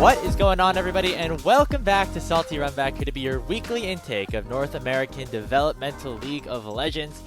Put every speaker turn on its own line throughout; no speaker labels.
What is going on, everybody, and welcome back to Salty Runback, here to be your weekly intake of North American Developmental League of Legends.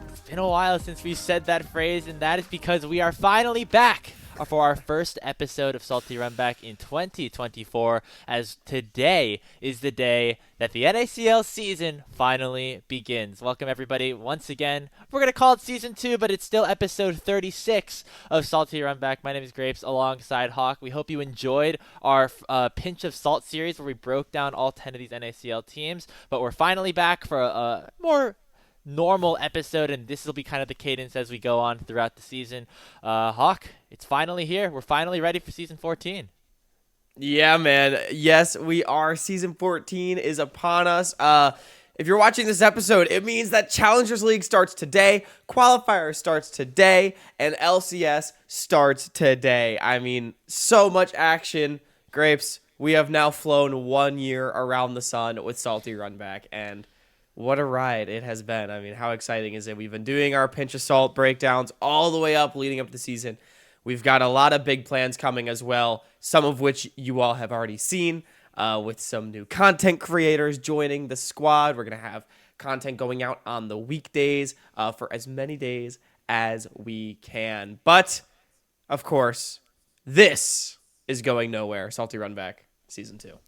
It's been a while since we said that phrase, and that is because we are finally back for our first episode of Salty Runback in 2024, as today is the day that the NACL season finally begins. Welcome, everybody, once again. We're going to call it Season 2, but it's still episode 36 of Salty Runback. My name is Grapes, alongside Hawk. We hope you enjoyed our Pinch of Salt series, where we broke down all 10 of these NACL teams, but we're finally back for a more normal episode, and this will be kind of the cadence as we go on throughout the season. Hawk, it's finally here. We're finally ready for Season 14.
Yeah, man. Yes, we are. Season 14 is upon us. If you're watching this episode, it means that Challengers League starts today, Qualifiers starts today, and LCS starts today. I mean, so much action. Grapes, we have now flown 1 year around the sun with Salty Runback, and what a ride it has been. I mean, how exciting is it? We've been doing our Pinch of Salt breakdowns all the way up leading up to the season. We've got a lot of big plans coming as well, some of which you all have already seen, with some new content creators joining the squad. We're going to have content going out on the weekdays for as many days as we can. But, of course, this is going nowhere. Salty Runback, Season 2.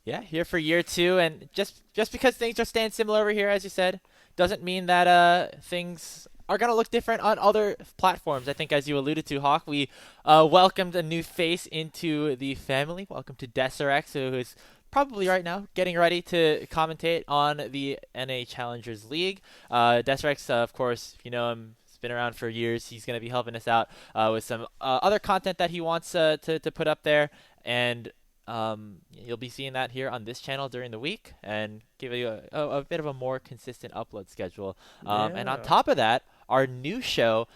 Yeah, here for year 2, and just because things are staying similar over here, as you said, doesn't mean that things are going to look different on other platforms. I think, as you alluded to, Hawk, we welcomed a new face into the family. Welcome to Deserex, who is probably right now getting ready to commentate on the NA Challengers League. Deserex, of course, if you know him, he's been around for years. He's going to be helping us out with some other content that he wants to put up there, and you'll be seeing that here on this channel during the week, and give you a bit of a more consistent upload schedule. And on top of that, our new show,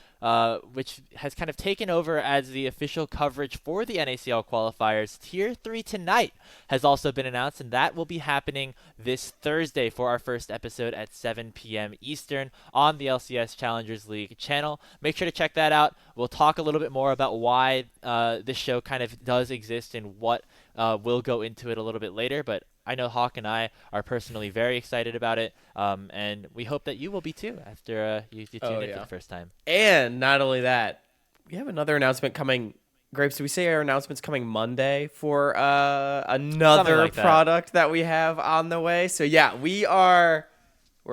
which has kind of taken over as the official coverage for the NACL Qualifiers, Tier 3 Tonight, has also been announced, and that will be happening this Thursday for our first episode at 7 p.m. Eastern on the LCS Challengers League channel. Make sure to check that out. We'll talk a little bit more about why this show kind of does exist and what we'll go into it a little bit later, but I know Hawk and I are personally very excited about it, and we hope that you will be too after you tune in for the first time.
And not only that, we have another announcement coming. Grapes, do we say our announcement's coming Monday for another product that we have on the way? So yeah, we're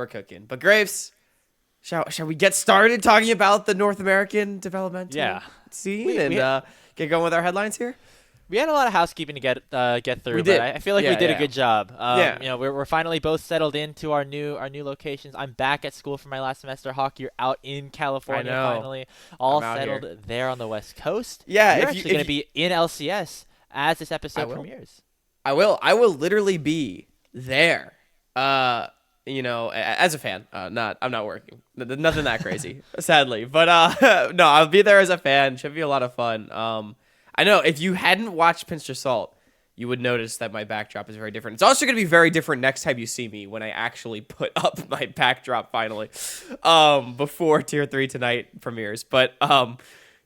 cooking. But Grapes, shall we get started talking about the North American developmental scene and get going with our headlines here?
We had a lot of housekeeping to get through.
We did.
But I feel like we did a good job.
Yeah.
You know, we're finally both settled into our new locations. I'm back at school for my last semester. Hawk, you're out in California finally, all settled there on the West Coast.
Yeah,
you're actually going to be in LCS as this episode premieres.
I will literally be there. You know, as a fan. I'm not working. Nothing that crazy, sadly. But no, I'll be there as a fan. Should be a lot of fun. I know if you hadn't watched Pinch of Salt, you would notice that my backdrop is very different. It's also going to be very different next time you see me when I actually put up my backdrop finally, before Tier 3 Tonight premieres. But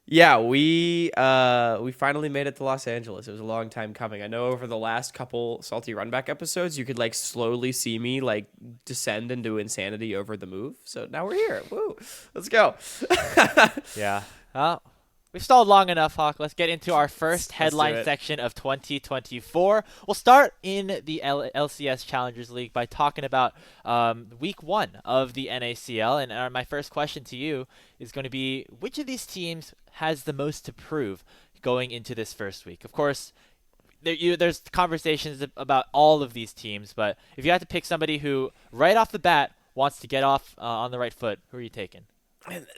yeah, we finally made it to Los Angeles. It was a long time coming. I know over the last couple Salty Runback episodes, you could like slowly see me like descend into insanity over the move. So now we're here. Woo! Let's go.
Yeah. We've stalled long enough, Hawk. Let's get into our first headline section of 2024. We'll start in the LCS Challengers League by talking about week 1 of the NACL. And my first question to you is going to be, which of these teams has the most to prove going into this first week? Of course, there's conversations about all of these teams, but if you had to pick somebody who, right off the bat, wants to get off on the right foot, who are you taking?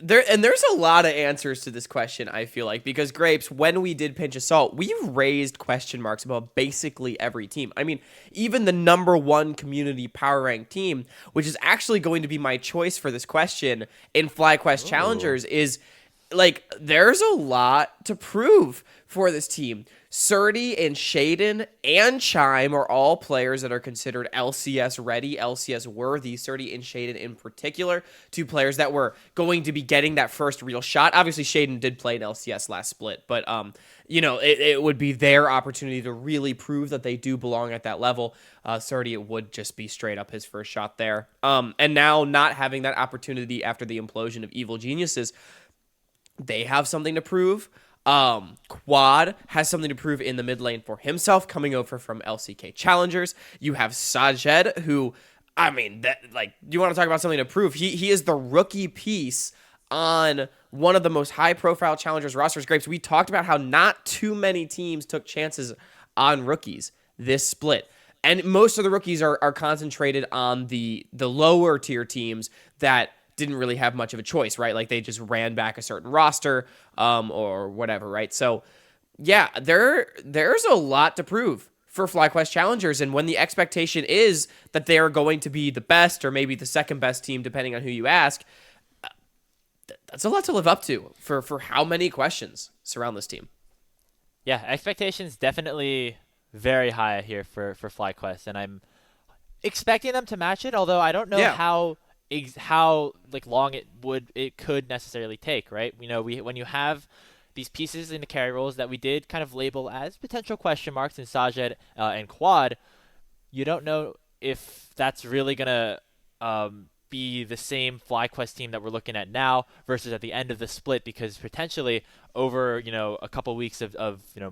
There's a lot of answers to this question, I feel like, because Grapes, when we did Pinch of Salt, we raised question marks about basically every team. I mean, even the number 1 community power rank team, which is actually going to be my choice for this question in FlyQuest Challengers, is like there's a lot to prove for this team. Surdy and Shaden and Chime are all players that are considered LCS ready, LCS worthy. Surdy and Shaden in particular, two players that were going to be getting that first real shot. Obviously, Shaden did play in LCS last split, but it would be their opportunity to really prove that they do belong at that level. Surdy, it would just be straight up his first shot there. And now not having that opportunity after the implosion of Evil Geniuses, they have something to prove. Quad has something to prove in the mid lane for himself, coming over from LCK Challengers. You have Sajed, who, I mean, you want to talk about something to prove? He is the rookie piece on one of the most high-profile Challengers rosters. Grapes, we talked about how not too many teams took chances on rookies this split. And most of the rookies are concentrated on the lower tier teams that didn't really have much of a choice, right? Like they just ran back a certain roster or whatever, right? So yeah, there's a lot to prove for FlyQuest Challengers, and when the expectation is that they are going to be the best or maybe the second best team, depending on who you ask, that's a lot to live up to for how many questions surround this team.
Yeah, expectations definitely very high here for FlyQuest, and I'm expecting them to match it, although I don't know how like long it could necessarily take, right? When you have these pieces in the carry roles that we did kind of label as potential question marks in Sajed and Quad, you don't know if that's really gonna be the same FlyQuest team that we're looking at now versus at the end of the split, because potentially over a couple weeks of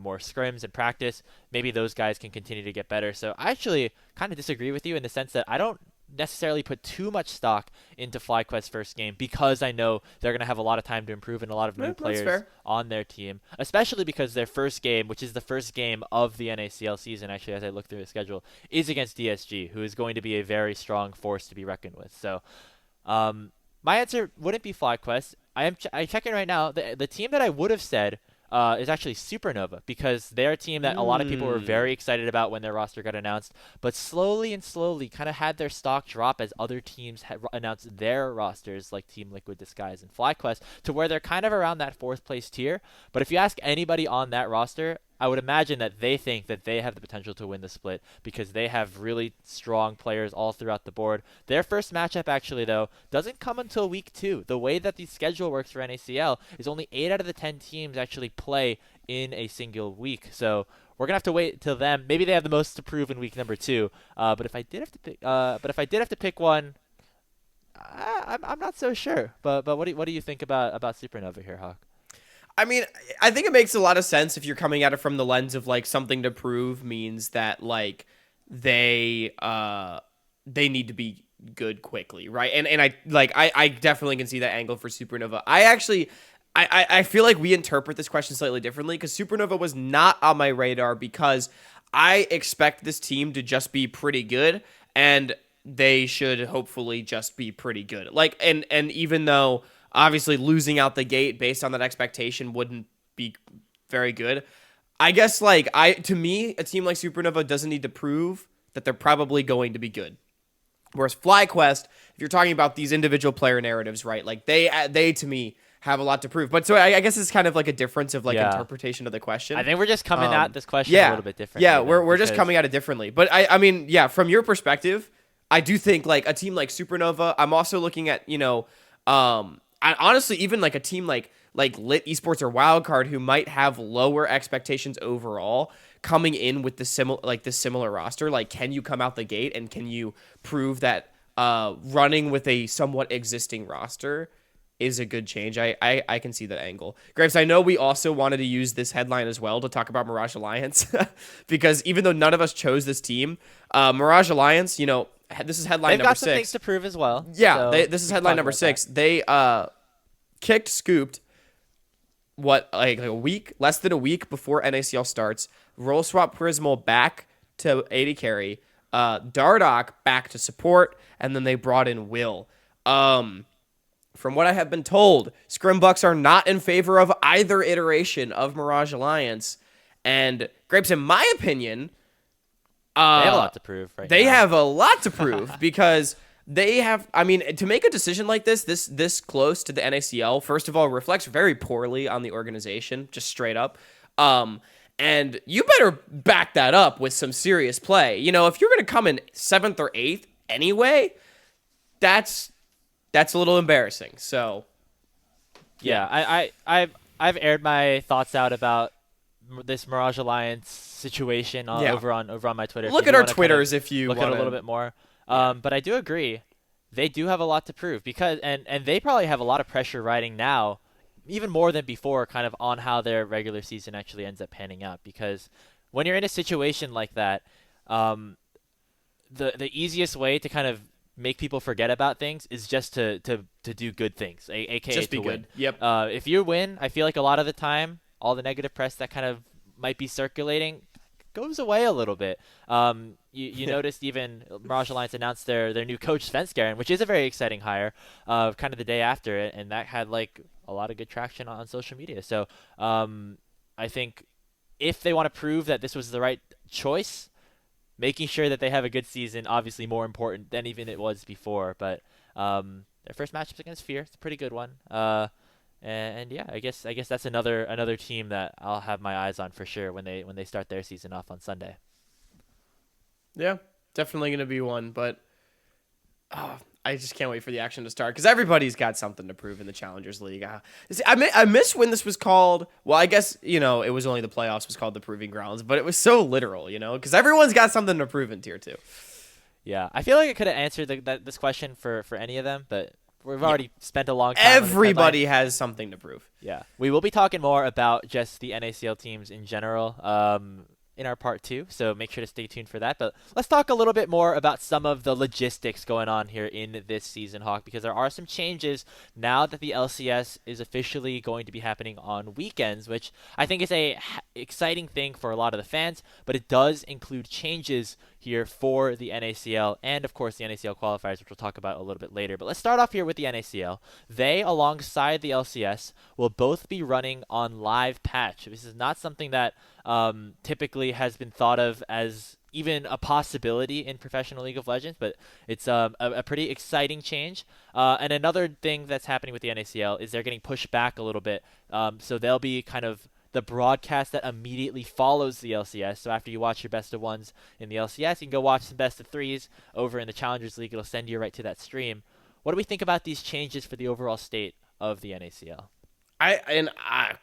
more scrims and practice, maybe those guys can continue to get better. So I actually kind of disagree with you in the sense that I don't necessarily put too much stock into FlyQuest's first game, because I know they're going to have a lot of time to improve and a lot of new players on their team, especially because their first game, which is the first game of the NACL season, actually, as I look through the schedule, is against DSG, who is going to be a very strong force to be reckoned with. So my answer wouldn't be FlyQuest. I'm checking right now. The team that I would have said is actually Supernova, because they're a team that a lot of people were very excited about when their roster got announced, but slowly kind of had their stock drop as other teams had announced their rosters, like Team Liquid, Disguise, and FlyQuest, to where they're kind of around that fourth place tier. But if you ask anybody on that roster, I would imagine that they think that they have the potential to win the split, because they have really strong players all throughout the board. Their first matchup, actually, though, doesn't come until week 2. The way that the schedule works for NACL is only 8 out of the 10 teams actually play in a single week. So we're gonna have to wait till them. Maybe they have the most to prove in week number 2. But if I did have to pick one, I'm not so sure. But what do you think about Supernova here, Hawk?
I mean, I think it makes a lot of sense if you're coming at it from the lens of like something to prove means that like they need to be good quickly, right? And I definitely can see that angle for Supernova. I feel like we interpret this question slightly differently, because Supernova was not on my radar because I expect this team to just be pretty good, and they should hopefully just be pretty good. Like, and even though obviously losing out the gate based on that expectation wouldn't be very good, I guess to me, a team like Supernova doesn't need to prove that they're probably going to be good. Whereas FlyQuest, if you're talking about these individual player narratives, right, like they to me have a lot to prove. But so I guess it's kind of like a difference of interpretation of the question.
I think we're just coming at this question a little bit different.
Yeah, we're just coming at it differently. But I mean, yeah, from your perspective, I do think like a team like Supernova, I'm also looking at, honestly, even like a team like Lit Esports or Wildcard, who might have lower expectations overall, coming in with the similar roster. Like, can you come out the gate and can you prove that running with a somewhat existing roster is a good change? I can see that angle. Graves, I know we also wanted to use this headline as well to talk about Mirage Alliance, because even though none of us chose this team, Mirage Alliance, this is headline number 6. They've got some
things to prove as well.
Yeah, so this is headline number 6. They scooped like a week, less than a week before NACL starts. Roll swap Prismal back to AD carry, Dardoch back to support, and then they brought in Will. From what I have been told, Scrimbucks are not in favor of either iteration of Mirage Alliance. And Grapes, in my opinion,
they have a lot to prove, right?
They have a lot to prove because they have, I mean, to make a decision like this close to the NACL, first of all, reflects very poorly on the organization, just straight up. And you better back that up with some serious play. You know, if you're going to come in 7th or 8th anyway, that's a little embarrassing. So,
yeah, I've aired my thoughts out about this Mirage Alliance situation over on my Twitter.
Look at our Twitters if you
look at it a little bit more. But I do agree, they do have a lot to prove because and they probably have a lot of pressure riding now, even more than before, kind of on how their regular season actually ends up panning out. Because when you're in a situation like that, the easiest way to kind of make people forget about things is just to do good things, aka
just be
to win.
good. Yep.
If you win, I feel like a lot of the time, all the negative press that kind of might be circulating goes away a little bit. You noticed even Mirage Alliance announced their new coach Svenskeren, which is a very exciting hire, kind of the day after it, and that had like a lot of good traction on social media. So I think if they want to prove that this was the right choice, making sure that they have a good season, obviously more important than even it was before. But their first matchup against Fear, it's a pretty good one. And yeah, I guess that's another team that I'll have my eyes on for sure when they start their season off on Sunday.
Yeah, definitely going to be one. But I just can't wait for the action to start because everybody's got something to prove in the Challengers League. I miss when this was called. Well, I guess it was only the playoffs was called the Proving Grounds, but it was so literal, because everyone's got something to prove in Tier 2.
Yeah, I feel like I could have answered this question for any of them, but we've already spent a long time.
Everybody has something to prove.
Yeah, we will be talking more about just the NACL teams in general. In our part 2, so make sure to stay tuned for that. But let's talk a little bit more about some of the logistics going on here in this season, Hawk, because there are some changes now that the LCS is officially going to be happening on weekends, which I think is a exciting thing for a lot of the fans, but it does include changes here for the NACL and, of course, the NACL Qualifiers, which we'll talk about a little bit later. But let's start off here with the NACL. They, alongside the LCS, will both be running on live patch. This is not something that typically has been thought of as even a possibility in professional League of Legends, but it's a pretty exciting change. And another thing that's happening with the NACL is they're getting pushed back a little bit. So they'll be kind of the broadcast that immediately follows the LCS. So after you watch your best of ones in the LCS, you can go watch some best of threes over in the Challengers League. It'll send you right to that stream. What do we think about these changes for the overall state of the NACL?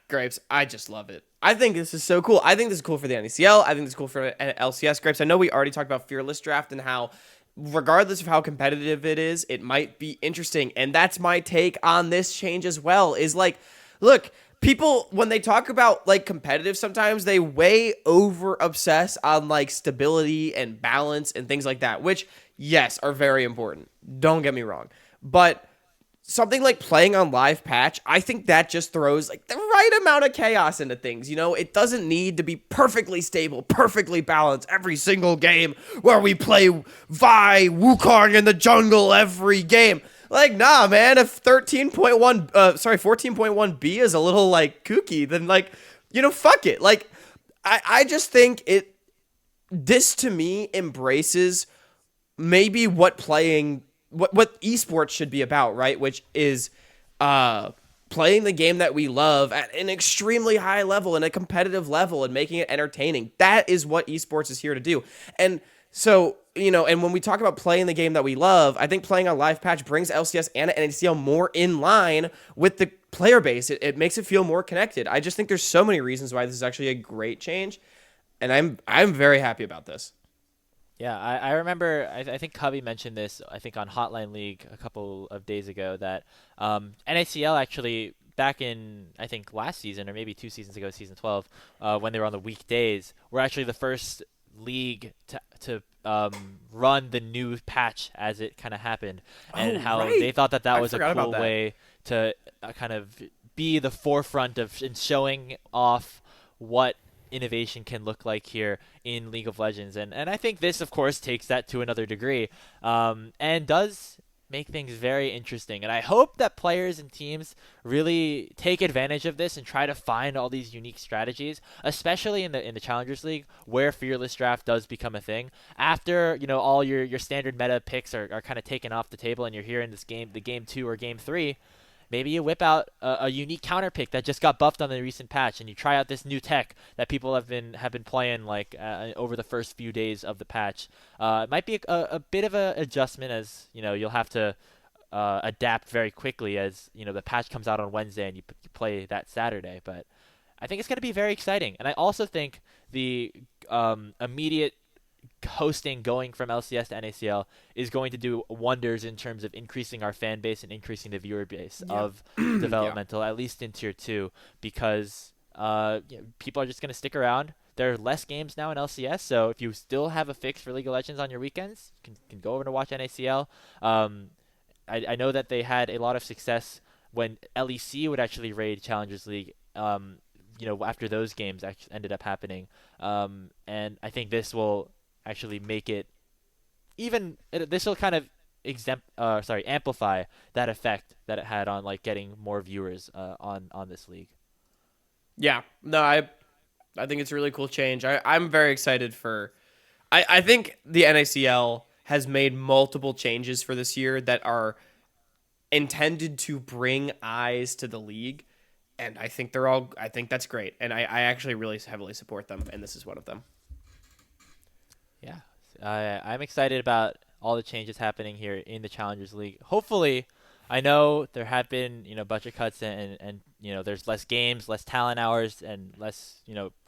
Grapes, I just love it. I think this is so cool. I think this is cool for the NACL. I think this is cool for LCS. Grapes, I know we already talked about Fearless Draft and how, regardless of how competitive it is, it might be interesting. And that's my take on this change as well, is like, look, people, when they talk about like competitive, sometimes they way over obsess on like stability and balance and things like that, which, yes, are very important. Don't get me wrong. But something like playing on live patch, I think that just throws like the right amount of chaos into things. It doesn't need to be perfectly stable, perfectly balanced every single game where we play Vi, Wukong in the jungle every game. Like, nah, man, if 14.1B is a little like kooky, then like, fuck it. Like, I just think this to me embraces maybe what esports should be about, right? Which is playing the game that we love at an extremely high level and a competitive level and making it entertaining. That is what esports is here to do. And so, and when we talk about playing the game that we love, I think playing on live patch brings LCS and NACL more in line with the player base. It makes it feel more connected. I just think there's so many reasons why this is actually a great change, and I'm very happy about this.
Yeah, I remember, I think Covey mentioned this, I think on Hotline League a couple of days ago, that NACL actually, back in, I think, last season, or maybe 2 seasons ago, season 12, when they were on the weekdays, were actually the first league to run the new patch as it kind of happened, and how they thought that was a cool way to kind of be the forefront of showing off what innovation can look like here in League of Legends. And I think this, of course, takes that to another degree, and does make things very interesting. And I hope that players and teams really take advantage of this and try to find all these unique strategies, especially in the Challengers League where Fearless Draft does become a thing. After, all your standard meta picks are kind of taken off the table and you're here in this game, the game 2 or game 3, maybe you whip out a unique counter pick that just got buffed on the recent patch, and you try out this new tech that people have been playing over the first few days of the patch. It might be a bit of an adjustment, as you'll have to adapt very quickly as the patch comes out on Wednesday and you play that Saturday. But I think it's going to be very exciting, and I also think the immediate hosting going from LCS to NACL is going to do wonders in terms of increasing our fan base and increasing the viewer base of developmental, at least in tier 2, because people are just going to stick around. There are less games now in LCS, so if you still have a fix for League of Legends on your weekends, you can go over to watch NACL. I know that they had a lot of success when LEC would actually raid Challengers League, after those games actually ended up happening. And I think this will actually make it this will kind of amplify that effect that it had on getting more viewers on this league.
Yeah, no, I think it's a really cool change. I'm very excited for. I think the NACL has made multiple changes for this year that are intended to bring eyes to the league, and I think that's great, and I actually really heavily support them, and this is one of them.
Yeah, I'm excited about all the changes happening here in the Challengers League. Hopefully, I know there have been budget cuts and there's less games, less talent hours, and less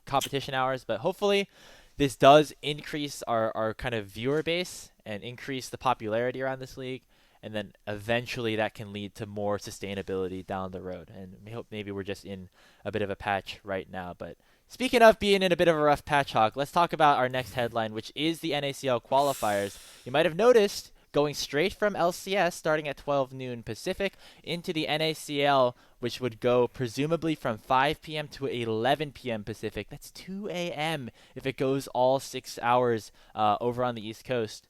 competition hours, but hopefully this does increase our kind of viewer base and increase the popularity around this league, and then eventually that can lead to more sustainability down the road. And we hope maybe we're just in a bit of a patch right now, but speaking of being in a bit of a rough patch, Hawk, let's talk about our next headline, which is the NACL Qualifiers. You might have noticed going straight from LCS starting at 12 noon Pacific into the NACL, which would go presumably from 5 p.m. to 11 p.m. Pacific. That's 2 a.m. if it goes all 6 hours over on the East Coast.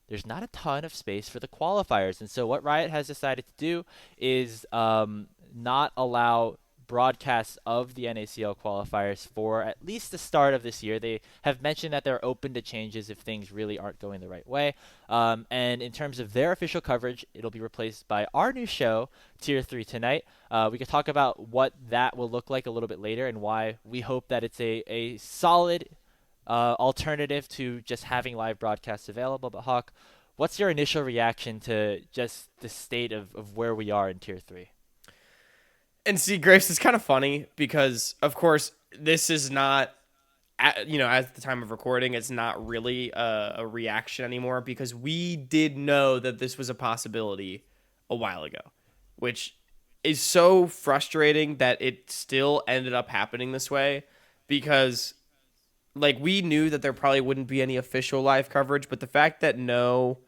There's not a ton of space for the qualifiers. And so what Riot has decided to do is not allow broadcasts of the NACL qualifiers for at least the start of this year. They have mentioned that they're open to changes if things really aren't going the right way. And in terms of their official coverage, it'll be replaced by our new show, Tier 3 Tonight. We could talk about what that will look like a little bit later and why we hope that it's a solid alternative to just having live broadcasts available. But Hawk, what's your initial reaction to just the state of where we are in Tier 3?
And see, Grace, it's kind of funny because, of course, this is not, at the time of recording, it's not really a reaction anymore because we did know that this was a possibility a while ago, which is so frustrating that it still ended up happening this way because, we knew that there probably wouldn't be any official live coverage, but the fact that no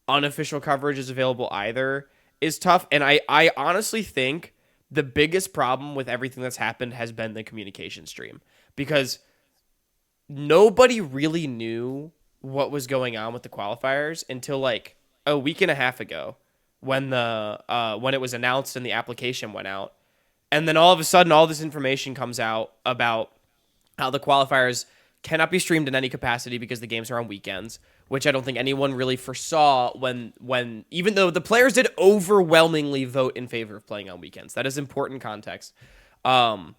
unofficial coverage is available either is tough. And I honestly think the biggest problem with everything that's happened has been the communication stream because nobody really knew what was going on with the qualifiers until a week and a half ago when when it was announced and the application went out. And then all of a sudden, all this information comes out about how the qualifiers cannot be streamed in any capacity because the games are on weekends, which I don't think anyone really foresaw when even though the players did overwhelmingly vote in favor of playing on weekends. That is important context. But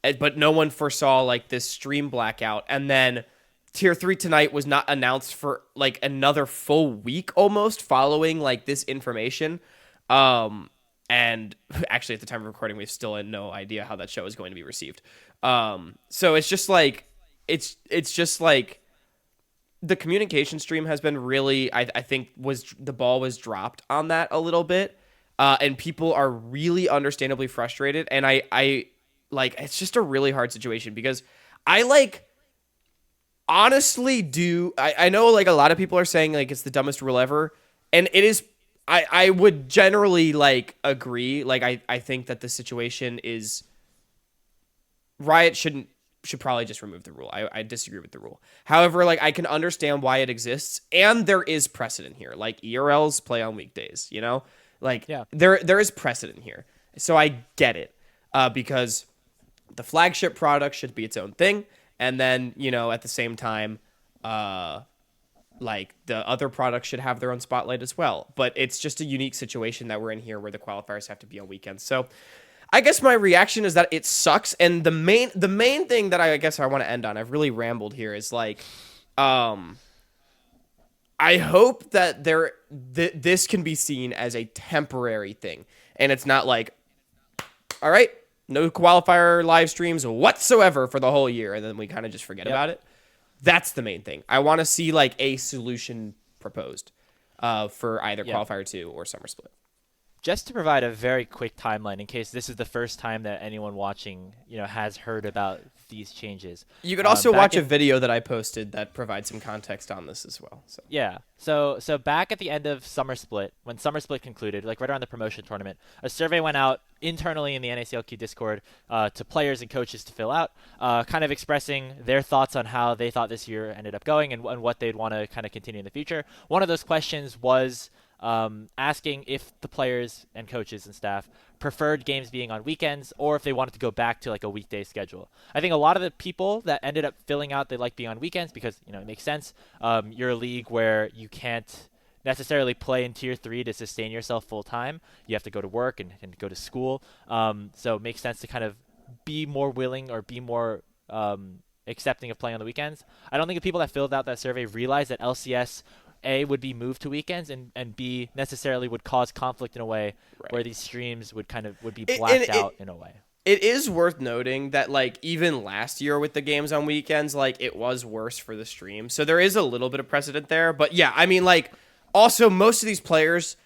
no one foresaw this stream blackout. And then Tier 3 Tonight was not announced for another full week almost following this information. And actually at the time of recording, we still had no idea how that show is going to be received. So it's just it's just the communication stream has been really, I think the ball was dropped on that a little bit. And people are really understandably frustrated. And I it's just a really hard situation because I honestly do. I know a lot of people are saying it's the dumbest rule ever. And it is, I would generally agree. I think that the situation is Riot should probably just remove the rule. I disagree with the rule. However, like I can understand why it exists, and there is precedent here. Like ERLs play on weekdays, you know? Like
Yeah.
there is precedent here. So I get it. Because the flagship product should be its own thing, and then, you know, at the same time, like the other products should have their own spotlight as well. But it's just a unique situation that we're in here where the qualifiers have to be on weekends. So I guess my reaction is that it sucks. And the main thing that I guess I want to end on, I've really rambled here, is like, I hope that this can be seen as a temporary thing, and it's not like, all right, no qualifier live streams whatsoever for the whole year, and then we kind of just forget about it. That's the main thing. I want to see like a solution proposed for either Qualifier 2 or Summer Split.
Just to provide a very quick timeline in case this is the first time that anyone watching, has heard about these changes.
You could also watch a video that I posted that provides some context on this as well. So.
Yeah. So back at the end of Summer Split, when Summer Split concluded, like right around the promotion tournament, a survey went out internally in the NACLQ Discord to players and coaches to fill out, kind of expressing their thoughts on how they thought this year ended up going and what they'd want to kind of continue in the future. One of those questions was asking if the players and coaches and staff preferred games being on weekends or if they wanted to go back to like a weekday schedule. I think a lot of the people that ended up filling out they like being on weekends because it makes sense. You're a league where you can't necessarily play in Tier 3 to sustain yourself full time. You have to go to work and go to school. So it makes sense to kind of be more willing or be more accepting of playing on the weekends. I don't think the people that filled out that survey realized that LCS A would be moved to weekends and B necessarily would cause conflict in a way where these streams would be blacked out in a way.
It is worth noting that like even last year with the games on weekends, like it was worse for the stream. So there is a little bit of precedent there. But yeah, I mean like also most of these players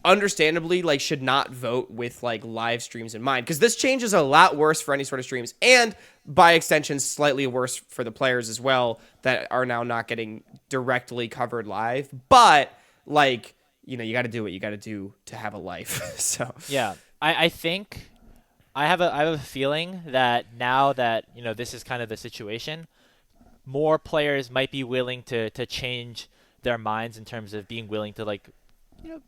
understandably like should not vote with like live streams in mind because this change is a lot worse for any sort of streams and by extension slightly worse for the players as well that are now not getting directly covered live, but like you got to do what you got to do to have a life. So
yeah, I think I have a feeling that now that this is kind of the situation, more players might be willing to change their minds in terms of being willing to like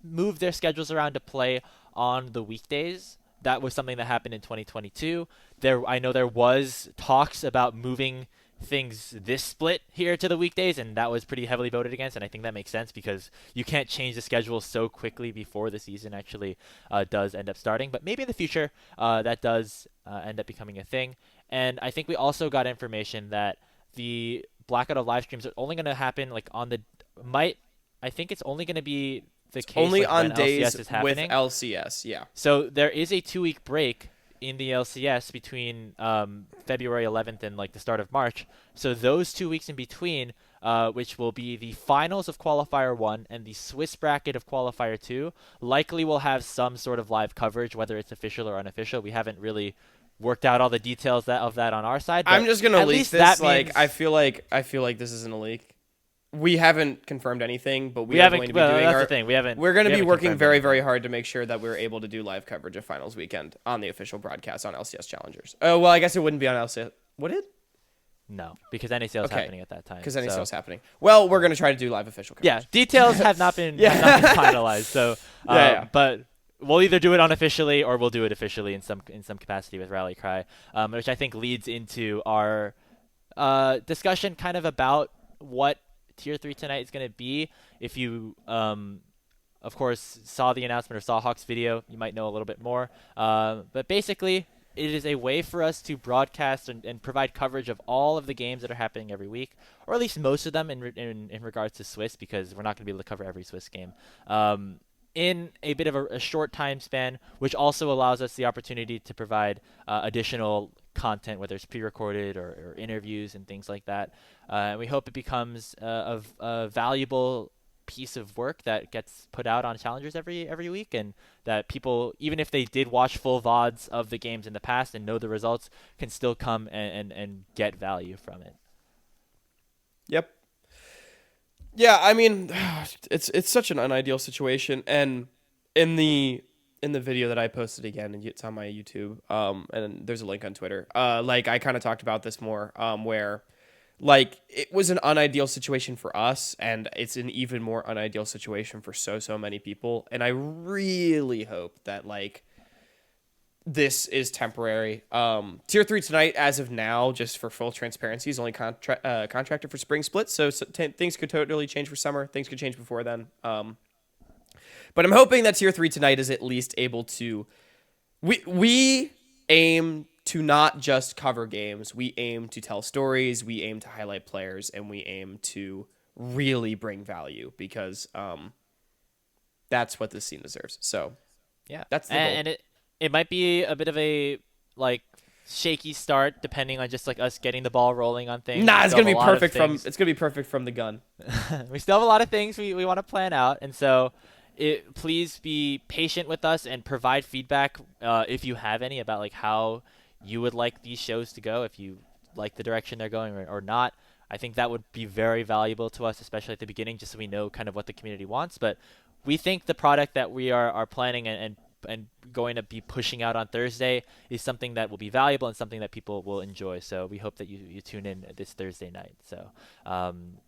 move their schedules around to play on the weekdays. That was something that happened in 2022. I know there was talks about moving things this split here to the weekdays, and that was pretty heavily voted against, and I think that makes sense because you can't change the schedule so quickly before the season actually does end up starting. But maybe in the future that does end up becoming a thing. And I think we also got information that the blackout of live streams are only going to happen like I think it's only going to be the case
only
like,
on
when
days
LCS is happening.
with LCS, yeah.
So there is a 2-week break in the LCS between February 11th and like the start of March. So those 2 weeks in between, which will be the finals of Qualifier 1 and the Swiss bracket of Qualifier 2, likely will have some sort of live coverage, whether it's official or unofficial. We haven't really worked out all the details of that on our side.
I'm just gonna leak this. Like
means...
I feel like this isn't a leak. We haven't confirmed anything, but we are going to be doing
that's the thing.
We're going to be working very, very hard to make sure that we're able to do live coverage of finals weekend on the official broadcast on LCS Challengers. Oh, well, I guess it wouldn't be on LCS. Would it?
No, because NACL is happening at that time.
Because NACL is happening. Well, we're going to try to do live official coverage.
Yeah, details have not been finalized. So, but we'll either do it unofficially or we'll do it officially in some capacity with Rally Cry, which I think leads into our discussion kind of about what Tier 3 tonight is going to be. If you, of course, saw the announcement or saw Hawk's video, you might know a little bit more. But basically, it is a way for us to broadcast and provide coverage of all of the games that are happening every week, or at least most of them in regards to Swiss, because we're not going to be able to cover every Swiss game. In a bit of a short time span, which also allows us the opportunity to provide additional content, whether it's pre-recorded or interviews and things like that. And we hope it becomes a valuable piece of work that gets put out on Challengers every week, and that people, even if they did watch full VODs of the games in the past and know the results, can still come and get value from it.
Yep. Yeah, I mean, it's such an unideal situation, and in the in the video that I posted again, and it's on my YouTube. And there's a link on Twitter. Like I kind of talked about this more. Where like it was an unideal situation for us, and it's an even more unideal situation for so many people. And I really hope that like this is temporary. Tier 3 tonight, as of now, just for full transparency, is only contracted for spring splits. So things could totally change for summer. Things could change before then. But I'm hoping that Tier 3 tonight is at least able to. We aim to not just cover games. We aim to tell stories. We aim to highlight players, and we aim to really bring value because that's what this scene deserves. So
Yeah,
that's the goal.
And it might be a bit of a like shaky start depending on just like us getting the ball rolling on things.
Nah,
We
it's
still
gonna
have
be
a lot of
perfect from
things-
it's gonna be perfect from the gun.
we still have a lot of things we want to plan out, and so please be patient with us and provide feedback if you have any about like how you would like these shows to go, if you like the direction they're going or not. I think that would be very valuable to us, especially at the beginning, just so we know kind of what the community wants. But we think the product that we are planning and going to be pushing out on Thursday is something that will be valuable and something that people will enjoy. So we hope that you tune in this Thursday night. So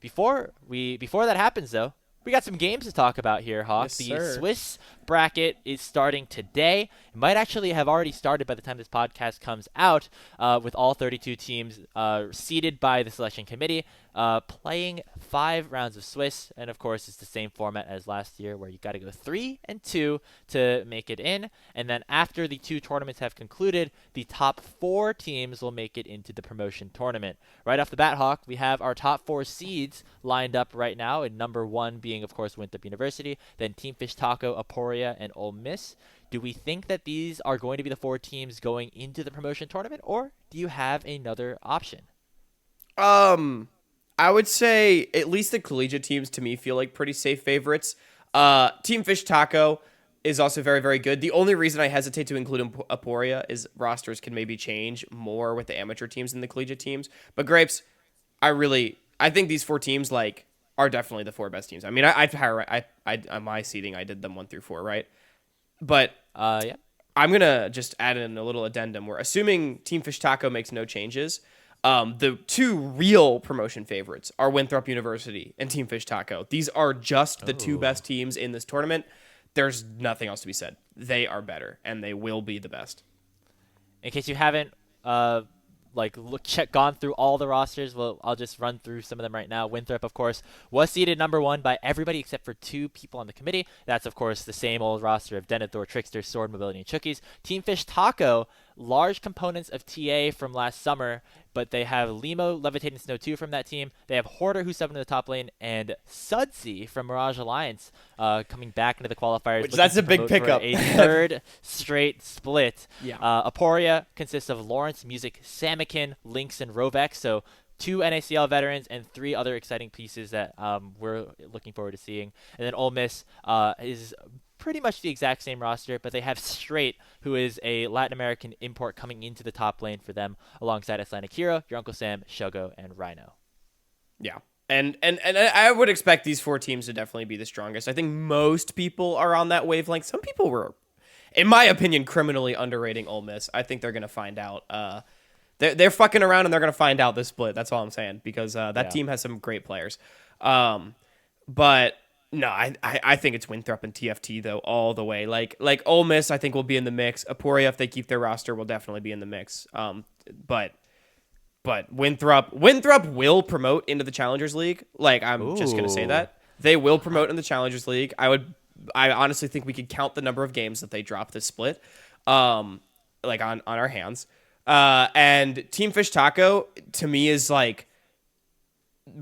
before that happens, though, we got some games to talk about here, Hawk.
Yes,
the
sir.
Swiss bracket is starting today. It might actually have already started by the time this podcast comes out, with all 32 teams seeded by the selection committee, playing 5 rounds of Swiss. And of course, it's the same format as last year, where you got to go 3-2 to make it in. And then after the 2 tournaments have concluded, the top 4 teams will make it into the promotion tournament. Right off the bat, Hawk, we have our top 4 seeds lined up right now, and number 1 being, of course, Winthrop University, then Team Fish Taco, Aporia, and Ole Miss. Do we think that these are going to be the 4 teams going into the promotion tournament, or do you have another option?
I would say at least the collegiate teams to me feel like pretty safe favorites. Team Fish Taco is also very, very good. The only reason I hesitate to include Aporia is rosters can maybe change more with the amateur teams than the collegiate teams. But Grapes, I think these 4 teams like are definitely the 4 best teams. I mean, I on my seeding I did them 1 through 4, right? But
Yeah.
I'm gonna just add in a little addendum. We're assuming Team Fish Taco makes no changes. The 2 real promotion favorites are Winthrop University and Team Fish Taco. These are just the 2 best teams in this tournament. There's nothing else to be said. They are better, and they will be the best.
In case you haven't gone through all the rosters, well, I'll just run through some of them right now. Winthrop, of course, was seeded number 1 by everybody except for 2 people on the committee. That's, of course, the same old roster of Denethor, Trickster, Sword, Mobility, and Chookies. Team Fish Taco, large components of TA from last summer, but they have Limo, Levitating Snow 2 from that team. They have Hoarder, who's 7 in the top lane, and Sudsy from Mirage Alliance coming back into the qualifiers.
Which that's a big pickup.
A 3rd straight split.
Yeah.
Aporia consists of Lawrence, Music, Samikin, Lynx, and Rovex. So 2 NACL veterans and 3 other exciting pieces that we're looking forward to seeing. And then Ole Miss is pretty much the exact same roster, but they have Straight, who is a Latin American import coming into the top lane for them, alongside Atlantic Hero, Your Uncle Sam, Shogo, and Rhino.
Yeah. And I would expect these 4 teams to definitely be the strongest. I think most people are on that wavelength. Some people were, in my opinion, criminally underrating Ole Miss. I think they're going to find out. They're fucking around, and they're going to find out this split. That's all I'm saying, because that team has some great players. But no, I think it's Winthrop and TFT though all the way. Like Ole Miss, I think will be in the mix. Aporia, if they keep their roster, will definitely be in the mix. But Winthrop will promote into the Challengers League. Like I'm just gonna say that they will promote in the Challengers League. I honestly think we could count the number of games that they drop this split, like on our hands. And Team Fish Taco to me is like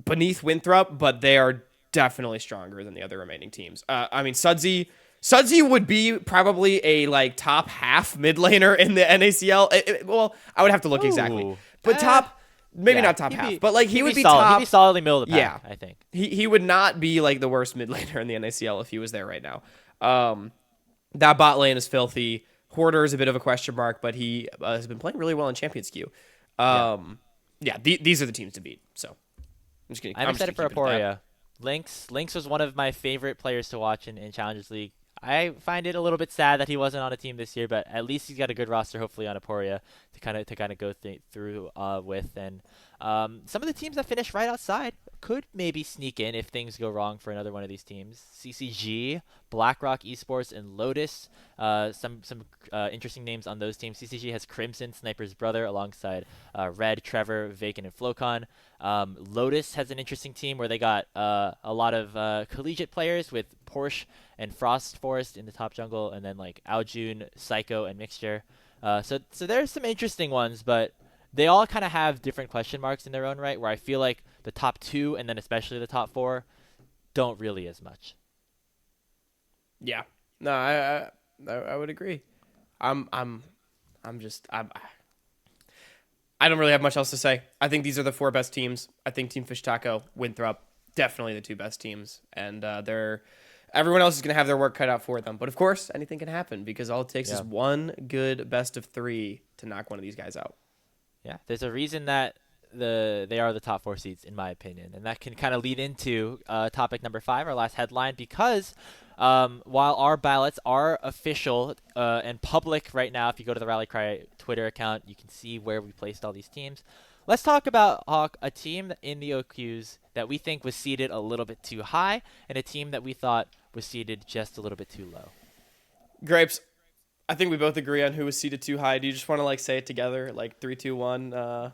beneath Winthrop, but they are definitely stronger than the other remaining teams. I mean, Sudsy would be probably a like top half mid laner in the NACL. Well, I would have to look exactly, but top, maybe not top half, but like he would be
solid.
top.
He'd be solidly middle of the pack,
Yeah,
I think.
He would not be like the worst mid laner in the NACL if he was there right now. That bot lane is filthy. Hoarder is a bit of a question mark, but he has been playing really well in Champions Queue. These are the teams to beat. So I'm just kidding.
I'm excited for Aporia. Lynx was one of my favorite players to watch in Challengers League. I find it a little bit sad that he wasn't on a team this year, but at least he's got a good roster, hopefully on Aporia to kind of go through with. And some of the teams that finish right outside could maybe sneak in if things go wrong for another one of these teams. CCG, BlackRock Esports, and Lotus. Some interesting names on those teams. CCG has Crimson, Sniper's brother, alongside Red, Trevor, Vacant, and Flocon. Lotus has an interesting team where they got a lot of collegiate players with Porsche and Frost Forest in the top jungle, and then like Aljun, Psycho, and Mixture. So there's some interesting ones, but they all kind of have different question marks in their own right, where I feel like the top two, and then especially the top four, don't really as much.
Yeah. No, I would agree. I'm I don't really have much else to say. I think these are the four best teams. I think Team Fish Taco, Winthrop, definitely the two best teams, and everyone else is going to have their work cut out for them. But of course, anything can happen because all it takes is one good best of three to knock one of these guys out.
Yeah, there's a reason that they are the top four seeds, in my opinion, and that can kind of lead into topic number 5, our last headline, because while our ballots are official and public right now, if you go to the Rally Cry Twitter account, you can see where we placed all these teams. Let's talk about, Hawk, a team in the OQs that we think was seeded a little bit too high, and a team that we thought was seeded just a little bit too low.
Grapes, I think we both agree on who was seeded too high. Do you just want to like say it together, like 3, 2, 1?
3,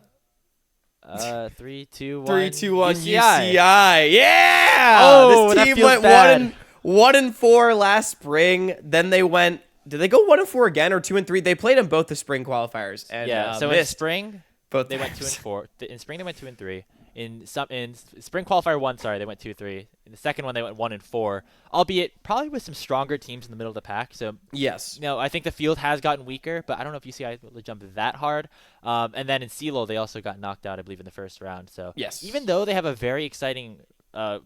2, 1.
3, 2, 1.
UCI.
UCI. Yeah.
Oh,
this team went
bad.
1-4 last spring. Then they went. Did they go 1-4 again or 2-3? They played in both the spring qualifiers. And,
so in spring
both
they went 2-4. In spring they went 2-3. In spring qualifier 1, they went 2-3. In the second one they went 1-4, albeit probably with some stronger teams in the middle of the pack. So
yes,
I think the field has gotten weaker, but I don't know if UCI will jump that hard. And then in CELO they also got knocked out, I believe, in the first round. So
yes,
even though they have a very exciting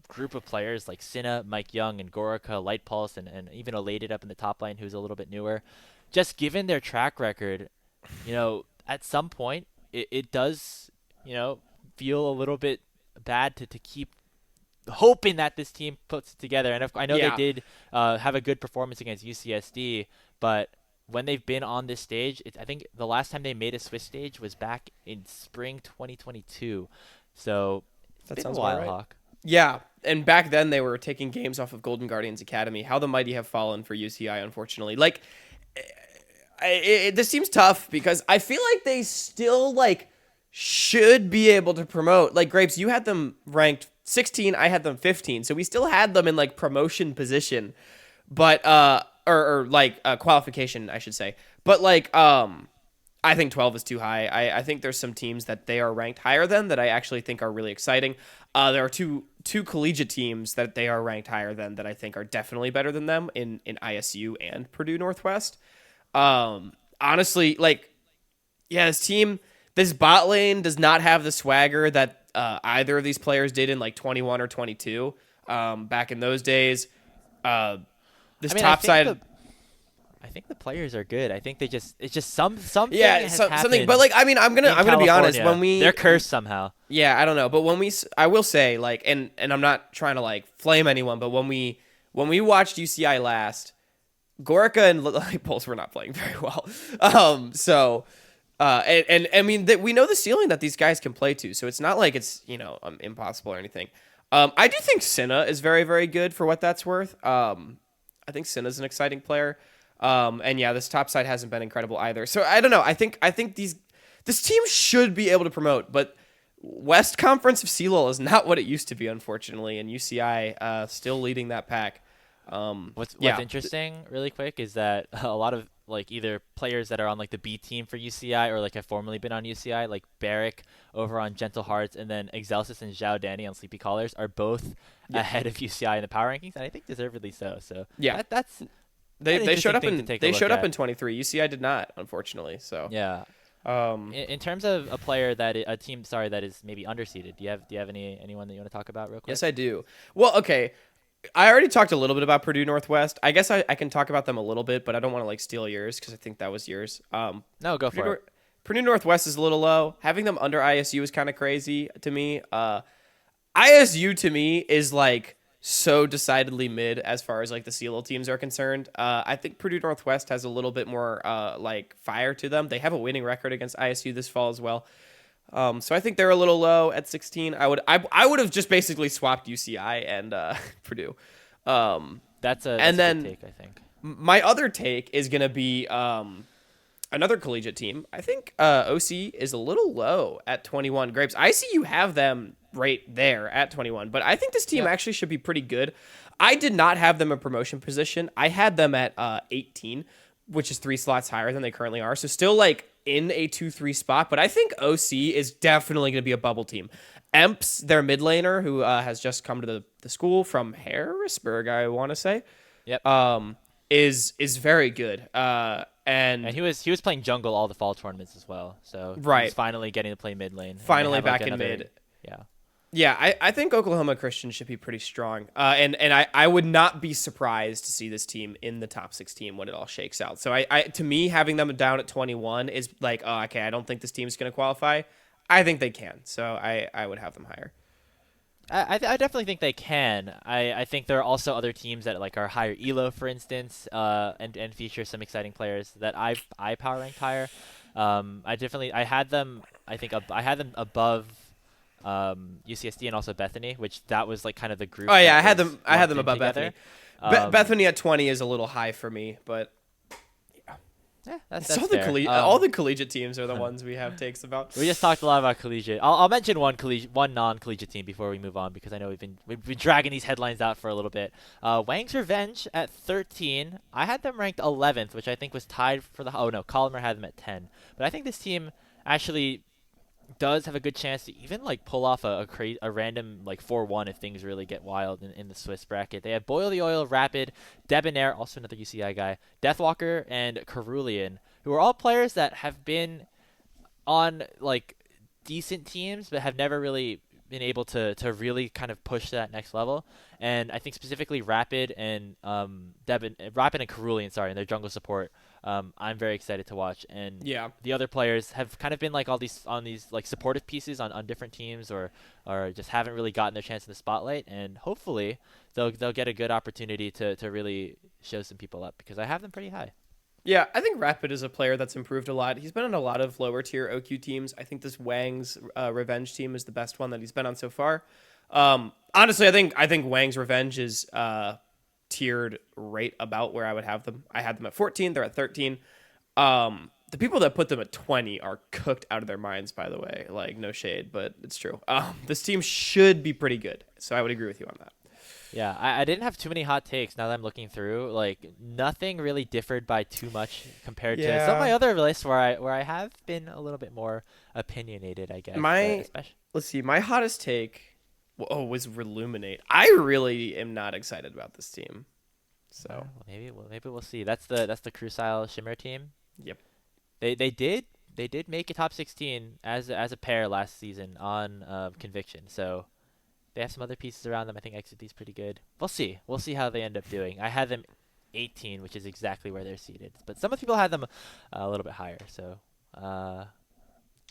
group of players like Cinna, Mike Young, and Gorica, Light Pulse, and even Elated up in the top line, who's a little bit newer, just given their track record, at some point it does, feel a little bit bad to keep hoping that this team puts it together. And I know they did have a good performance against UCSD, but when they've been on this stage, I think the last time they made a Swiss stage was back in spring 2022. So
that
been
sounds
a while,
right.
Hawk.
Yeah, and back then they were taking games off of Golden Guardians Academy. How the mighty have fallen for UCI, unfortunately. Like, this seems tough because I feel like they still should be able to promote. Like, Grapes, you had them ranked 16, I had them 15, so we still had them in promotion position, but or qualification, I should say. But I think 12 is too high. I think there's some teams that they are ranked higher than that I actually think are really exciting. There are two collegiate teams that they are ranked higher than that I think are definitely better than them in ISU and Purdue Northwest. Honestly, this bot lane does not have the swagger that either of these players did in 21 or 22 back in those days. Top side.
I think the players are good. I think it's just something something.
But I'm gonna be honest. When
they're cursed somehow.
Yeah, I don't know. But I will say and I'm not trying to flame anyone, but when we watched UCI last, Gorica and Light Pulse were not playing very well. We know the ceiling that these guys can play to, so it's not like it's impossible or anything. I do think Cinna is very, very good for what that's worth. I think Cinna's an exciting player. This top side hasn't been incredible either. So I don't know. I think this team should be able to promote, but West Conference of CELO is not what it used to be, unfortunately, and UCI still leading that pack.
What's interesting, really quick, is that a lot of either players that are on the B team for UCI or have formerly been on UCI, like Barrick over on Gentle Hearts, and then Excelsis and Zhao Danny on Sleepy Callers are both ahead of UCI in the power rankings, and I think deservedly so. So that's
they showed up
in
23. UCI did not, unfortunately. So
yeah. In terms of a team that is maybe underseeded, do you have anyone that you want to talk about real quick?
Yes, I do. Well, okay. I already talked a little bit about Purdue Northwest. I guess I can talk about them a little bit, but I don't want to steal yours because I think that was yours.
No, go for it.
Purdue Northwest is a little low. Having them under ISU is kind of crazy to me. ISU to me is so decidedly mid as far as like the CLL teams are concerned. I think Purdue Northwest has a little bit more like fire to them. They have a winning record against ISU this fall as well. So I think they're a little low at 16. I would have just basically swapped UCI and Purdue.
That's a
and then
good take, I think.
My other take is gonna be another collegiate team. I think OC is a little low at 21. Grapes, I see you have them right there at 21, but I think this team actually should be pretty good. I did not have them in promotion position. I had them at 18, which is 3 slots higher than they currently are. So still like in a 2-3 spot, but I think OC is definitely going to be a bubble team. Emps, their mid laner, who has just come to the school from Harrisburg, I want to say.
Yep.
Is very good. And
he was playing jungle all the fall tournaments as well. So
right.
He's finally getting to play mid lane.
Finally back in mid.
Yeah.
Yeah, I think Oklahoma Christian should be pretty strong. And I would not be surprised to see this team in the top 16 when it all shakes out. So I to me, having them down at 21 is like, oh, okay, I don't think this team's going to qualify. I think they can. So I would have them higher.
I definitely think they can. I think there are also other teams that like are higher elo, for instance, and feature some exciting players that I power ranked higher. I had them above UCSD and also Bethany, which that was like kind of the group.
Oh yeah, I had them above
together.
Bethany. Bethany at 20 is a little high for me, but
yeah, that's
fair.
All
the collegiate teams are the ones we have takes about.
We just talked a lot about collegiate. I'll mention one non-collegiate team before we move on because I know we've been dragging these headlines out for a little bit. Wang's Revenge at 13. I had them ranked 11th, which I think was tied for the. Oh no, Collimer had them at 10. But I think this team actually does have a good chance to even like pull off a random like 4-1 if things really get wild in the Swiss bracket. They have Boil the Oil, Rapid, Debonair, also another UCI guy, Deathwalker, and Cerulean, who are all players that have been on like decent teams but have never really been able to really kind of push to that next level. And I think specifically Rapid and Rapid and Cerulean, and their jungle support. I'm very excited to watch, and the other players have kind of been like on these like supportive pieces on different teams, or just haven't really gotten their chance in the spotlight, and hopefully they'll get a good opportunity to really show some people up because I have them pretty high.
Yeah, I think Rapid is a player that's improved a lot. He's been on a lot of lower tier OQ teams. I think this Wang's Revenge team is the best one that he's been on so far. Honestly, I think Wang's Revenge is tiered right about where I would have them. I had them at 14. They're at 13. The people that put them at 20 are cooked out of their minds, by the way. Like, no shade, but it's true. This team should be pretty good. So I would agree with you on that.
Yeah, I didn't have too many hot takes now that I'm looking through. Like, nothing really differed by too much compared to some of my other lists where I have been a little bit more opinionated, I guess.
Let's see, my hottest take was Reluminate. I really am not excited about this team. So
maybe we'll see. That's the Crucile Shimmer team.
Yep.
They did make a top 16 as a pair last season on Conviction. So they have some other pieces around them. I think XD's pretty good. We'll see. We'll see how they end up doing. I had them 18, which is exactly where they're seated. But some people had them a little bit higher. So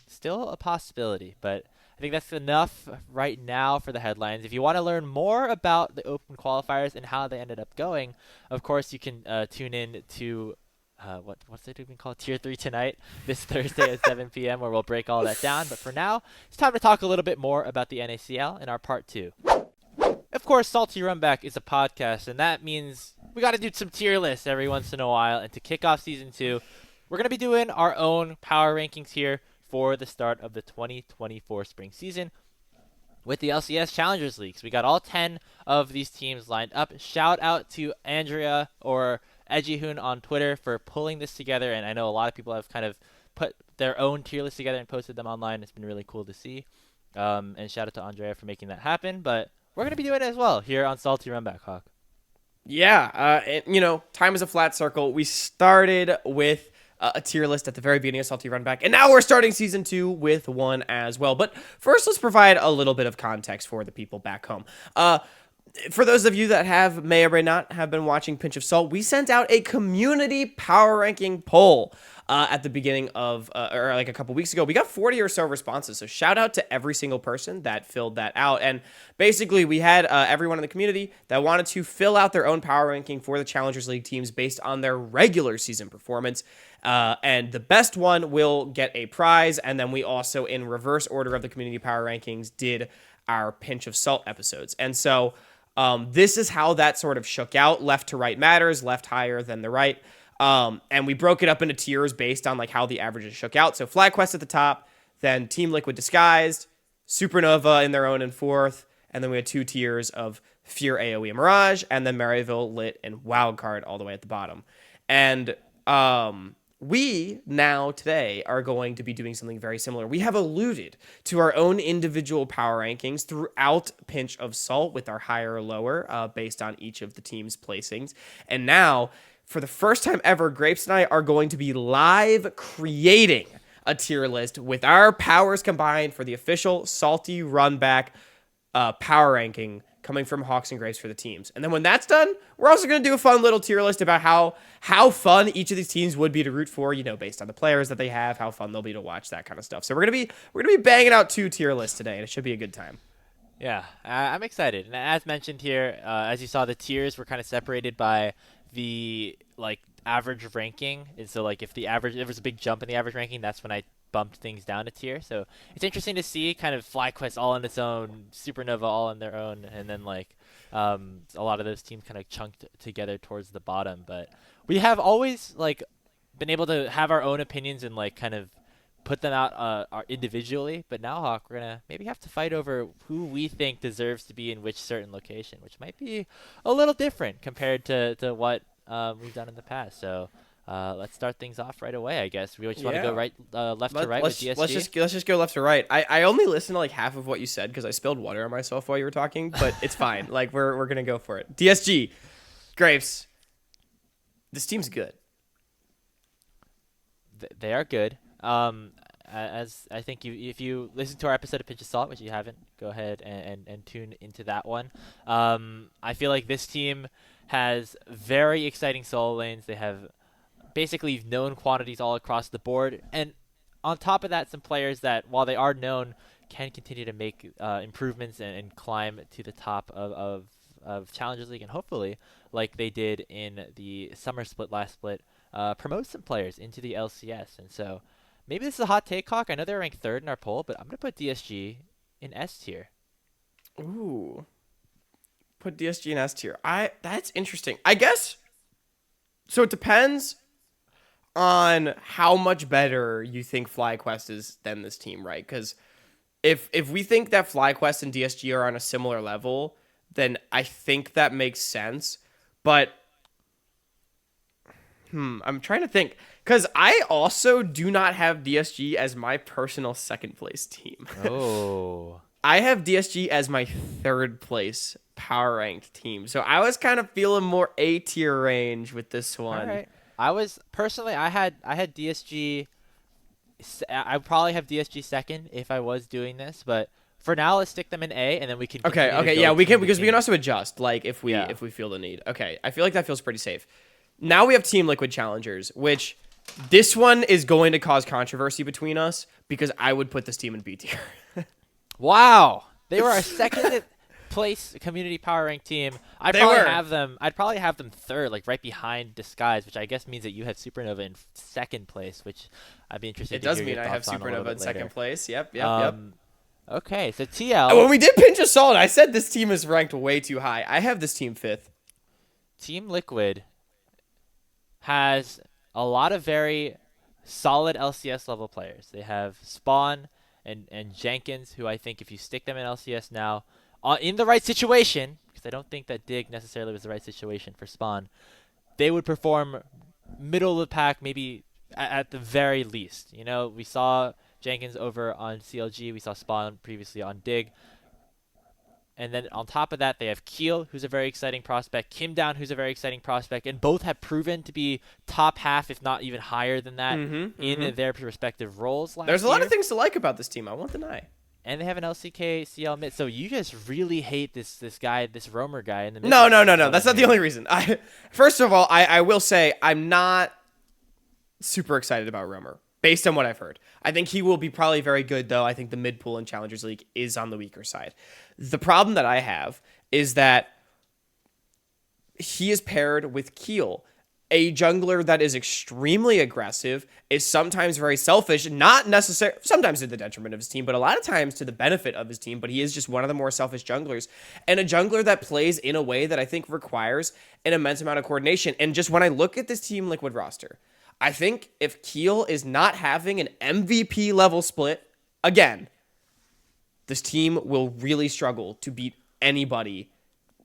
still a possibility. But I think that's enough right now for the headlines. If you want to learn more about the Open Qualifiers and how they ended up going, of course, you can tune in to what's it even called? Tier 3 tonight, this Thursday at 7 p.m. where we'll break all that down. But for now, it's time to talk a little bit more about the NACL in our part 2. Of course, Salty Runback is a podcast, and that means we got to do some tier lists every once in a while. And to kick off Season 2, we're going to be doing our own power rankings here for the start of the 2024 spring season with the LCS Challengers Leagues. We got all 10 of these teams lined up. Shout out to Andrea or Edgyhoon on Twitter for pulling this together, and I know a lot of people have kind of put their own tier lists together and posted them online. It's been really cool to see. And shout out to Andrea for making that happen. But we're going to be doing it as well here on Salty Runback, Hawk.
Yeah, time is a flat circle. We started with a tier list at the very beginning of Salty Runback, and now we're starting Season 2 with one as well. But first, let's provide a little bit of context for the people back home. For those of you that may or may not have been watching Pinch of Salt, we sent out a community power ranking poll. at the beginning of, or like a couple weeks ago. We got 40 or so responses. So shout out to every single person that filled that out. And basically, we had everyone in the community that wanted to fill out their own power ranking for the Challengers League teams based on their regular season performance. And the best one will get a prize. And then we also, in reverse order of the community power rankings, did our pinch of salt episodes. And so this is how that sort of shook out. Left to right matters, left higher than the right. And we broke it up into tiers based on like how the averages shook out. So FlyQuest at the top, then Team Liquid Disguised, Supernova in their own in fourth, and then we had 2 tiers of Fear, AoE, and Mirage, and then Maryville, Lit, and Wildcard all the way at the bottom. And we now today are going to be doing something very similar. We have alluded to our own individual power rankings throughout Pinch of Salt with our higher or lower based on each of the team's placings. And now, for the first time ever, Grapes and I are going to be live creating a tier list with our powers combined for the official Salty Runback power ranking coming from Hawks and Grapes for the teams. And then when that's done, we're also going to do a fun little tier list about how fun each of these teams would be to root for, you know, based on the players that they have, how fun they'll be to watch, that kind of stuff. So we're going to be banging out 2 tier lists today, and it should be a good time.
Yeah, I'm excited. And as mentioned here, as you saw, the tiers were kind of separated by the like average ranking. And so like if there was a big jump in the average ranking, that's when I bumped things down a tier. So it's interesting to see kind of FlyQuest all on its own, Supernova all on their own, and then like a lot of those teams kind of chunked together towards the bottom. But we have always like been able to have our own opinions and like kind of put them out individually. But now, Hawk, we're gonna maybe have to fight over who we think deserves to be in which certain location, which might be a little different compared to what we've done in the past. So let's start things off right away, I guess. We just want to go left to right with DSG.
Let's just go left to right. I only listened to like half of what you said because I spilled water on myself while you were talking, but it's fine. Like we're gonna go for it. DSG, Grapes. This team's good.
They are good. As I think if you listen to our episode of Pinch of Salt, which you haven't, go ahead and tune into that one. I feel like this team has very exciting solo lanes. They have basically known quantities all across the board. And on top of that, some players that, while they are known, can continue to make improvements and climb to the top of Challengers League. And hopefully, like they did in the summer split, last split, promote some players into the LCS. And so maybe this is a hot take, Hawk. I know they're ranked 3rd in our poll, but I'm going to put DSG in S tier.
Ooh. Put DSG in S tier. That's interesting. I guess, so it depends on how much better you think FlyQuest is than this team, right? Because if we think that FlyQuest and DSG are on a similar level, then I think that makes sense. But I'm trying to think, because I also do not have DSG as my personal 2nd place team.
Oh.
I have DSG as my 3rd place power ranked team. So I was kind of feeling more A tier range with this one.
All right. I had DSG. I would probably have DSG 2nd if I was doing this, but for now, let's stick them in A, and then we can.
Okay, yeah, we can, because we can also adjust, like if we feel the need. Okay, I feel like that feels pretty safe. Now we have Team Liquid Challengers, which this one is going to cause controversy between us because I would put this team in B tier.
Wow, they were our 2nd place community power rank team. I'd probably have them 3rd, like right behind Disguise, which I guess means that you have Supernova in 2nd place, which I'd be interested to hear.
It does mean I have Supernova in 2nd place. Yep.
Okay, so TL.
When we did Pinch of Salt, I said this team is ranked way too high. I have this team 5th.
Team Liquid has a lot of very solid LCS level players. They have Spawn and Jenkins, who I think if you stick them in LCS now, in the right situation, because I don't think that Dig necessarily was the right situation for Spawn, they would perform middle of the pack, maybe at the very least. You know, we saw Jenkins over on CLG. We saw Spawn previously on Dig. And then on top of that, they have Keel, who's a very exciting prospect, Kim Down, who's a very exciting prospect, and both have proven to be top half, if not even higher than that, in their respective roles last
There's a lot
year.
of things to like about this team. I won't deny.
And they have an LCK CL mid. So you just really hate this guy, this roamer guy in the mid.
No. That's not the only reason. First of all, I will say I'm not super excited about Romer based on what I've heard. I think he will be probably very good, though. I think the mid pool in Challengers League is on the weaker side. The problem that I have is that he is paired with Keel, a jungler that is extremely aggressive, is sometimes very selfish, not necessarily, sometimes to the detriment of his team, but a lot of times to the benefit of his team, but he is just one of the more selfish junglers, and a jungler that plays in a way that I think requires an immense amount of coordination. And just when I look at this Team Liquid roster, I think if Keel is not having an MVP level split, again, this team will really struggle to beat anybody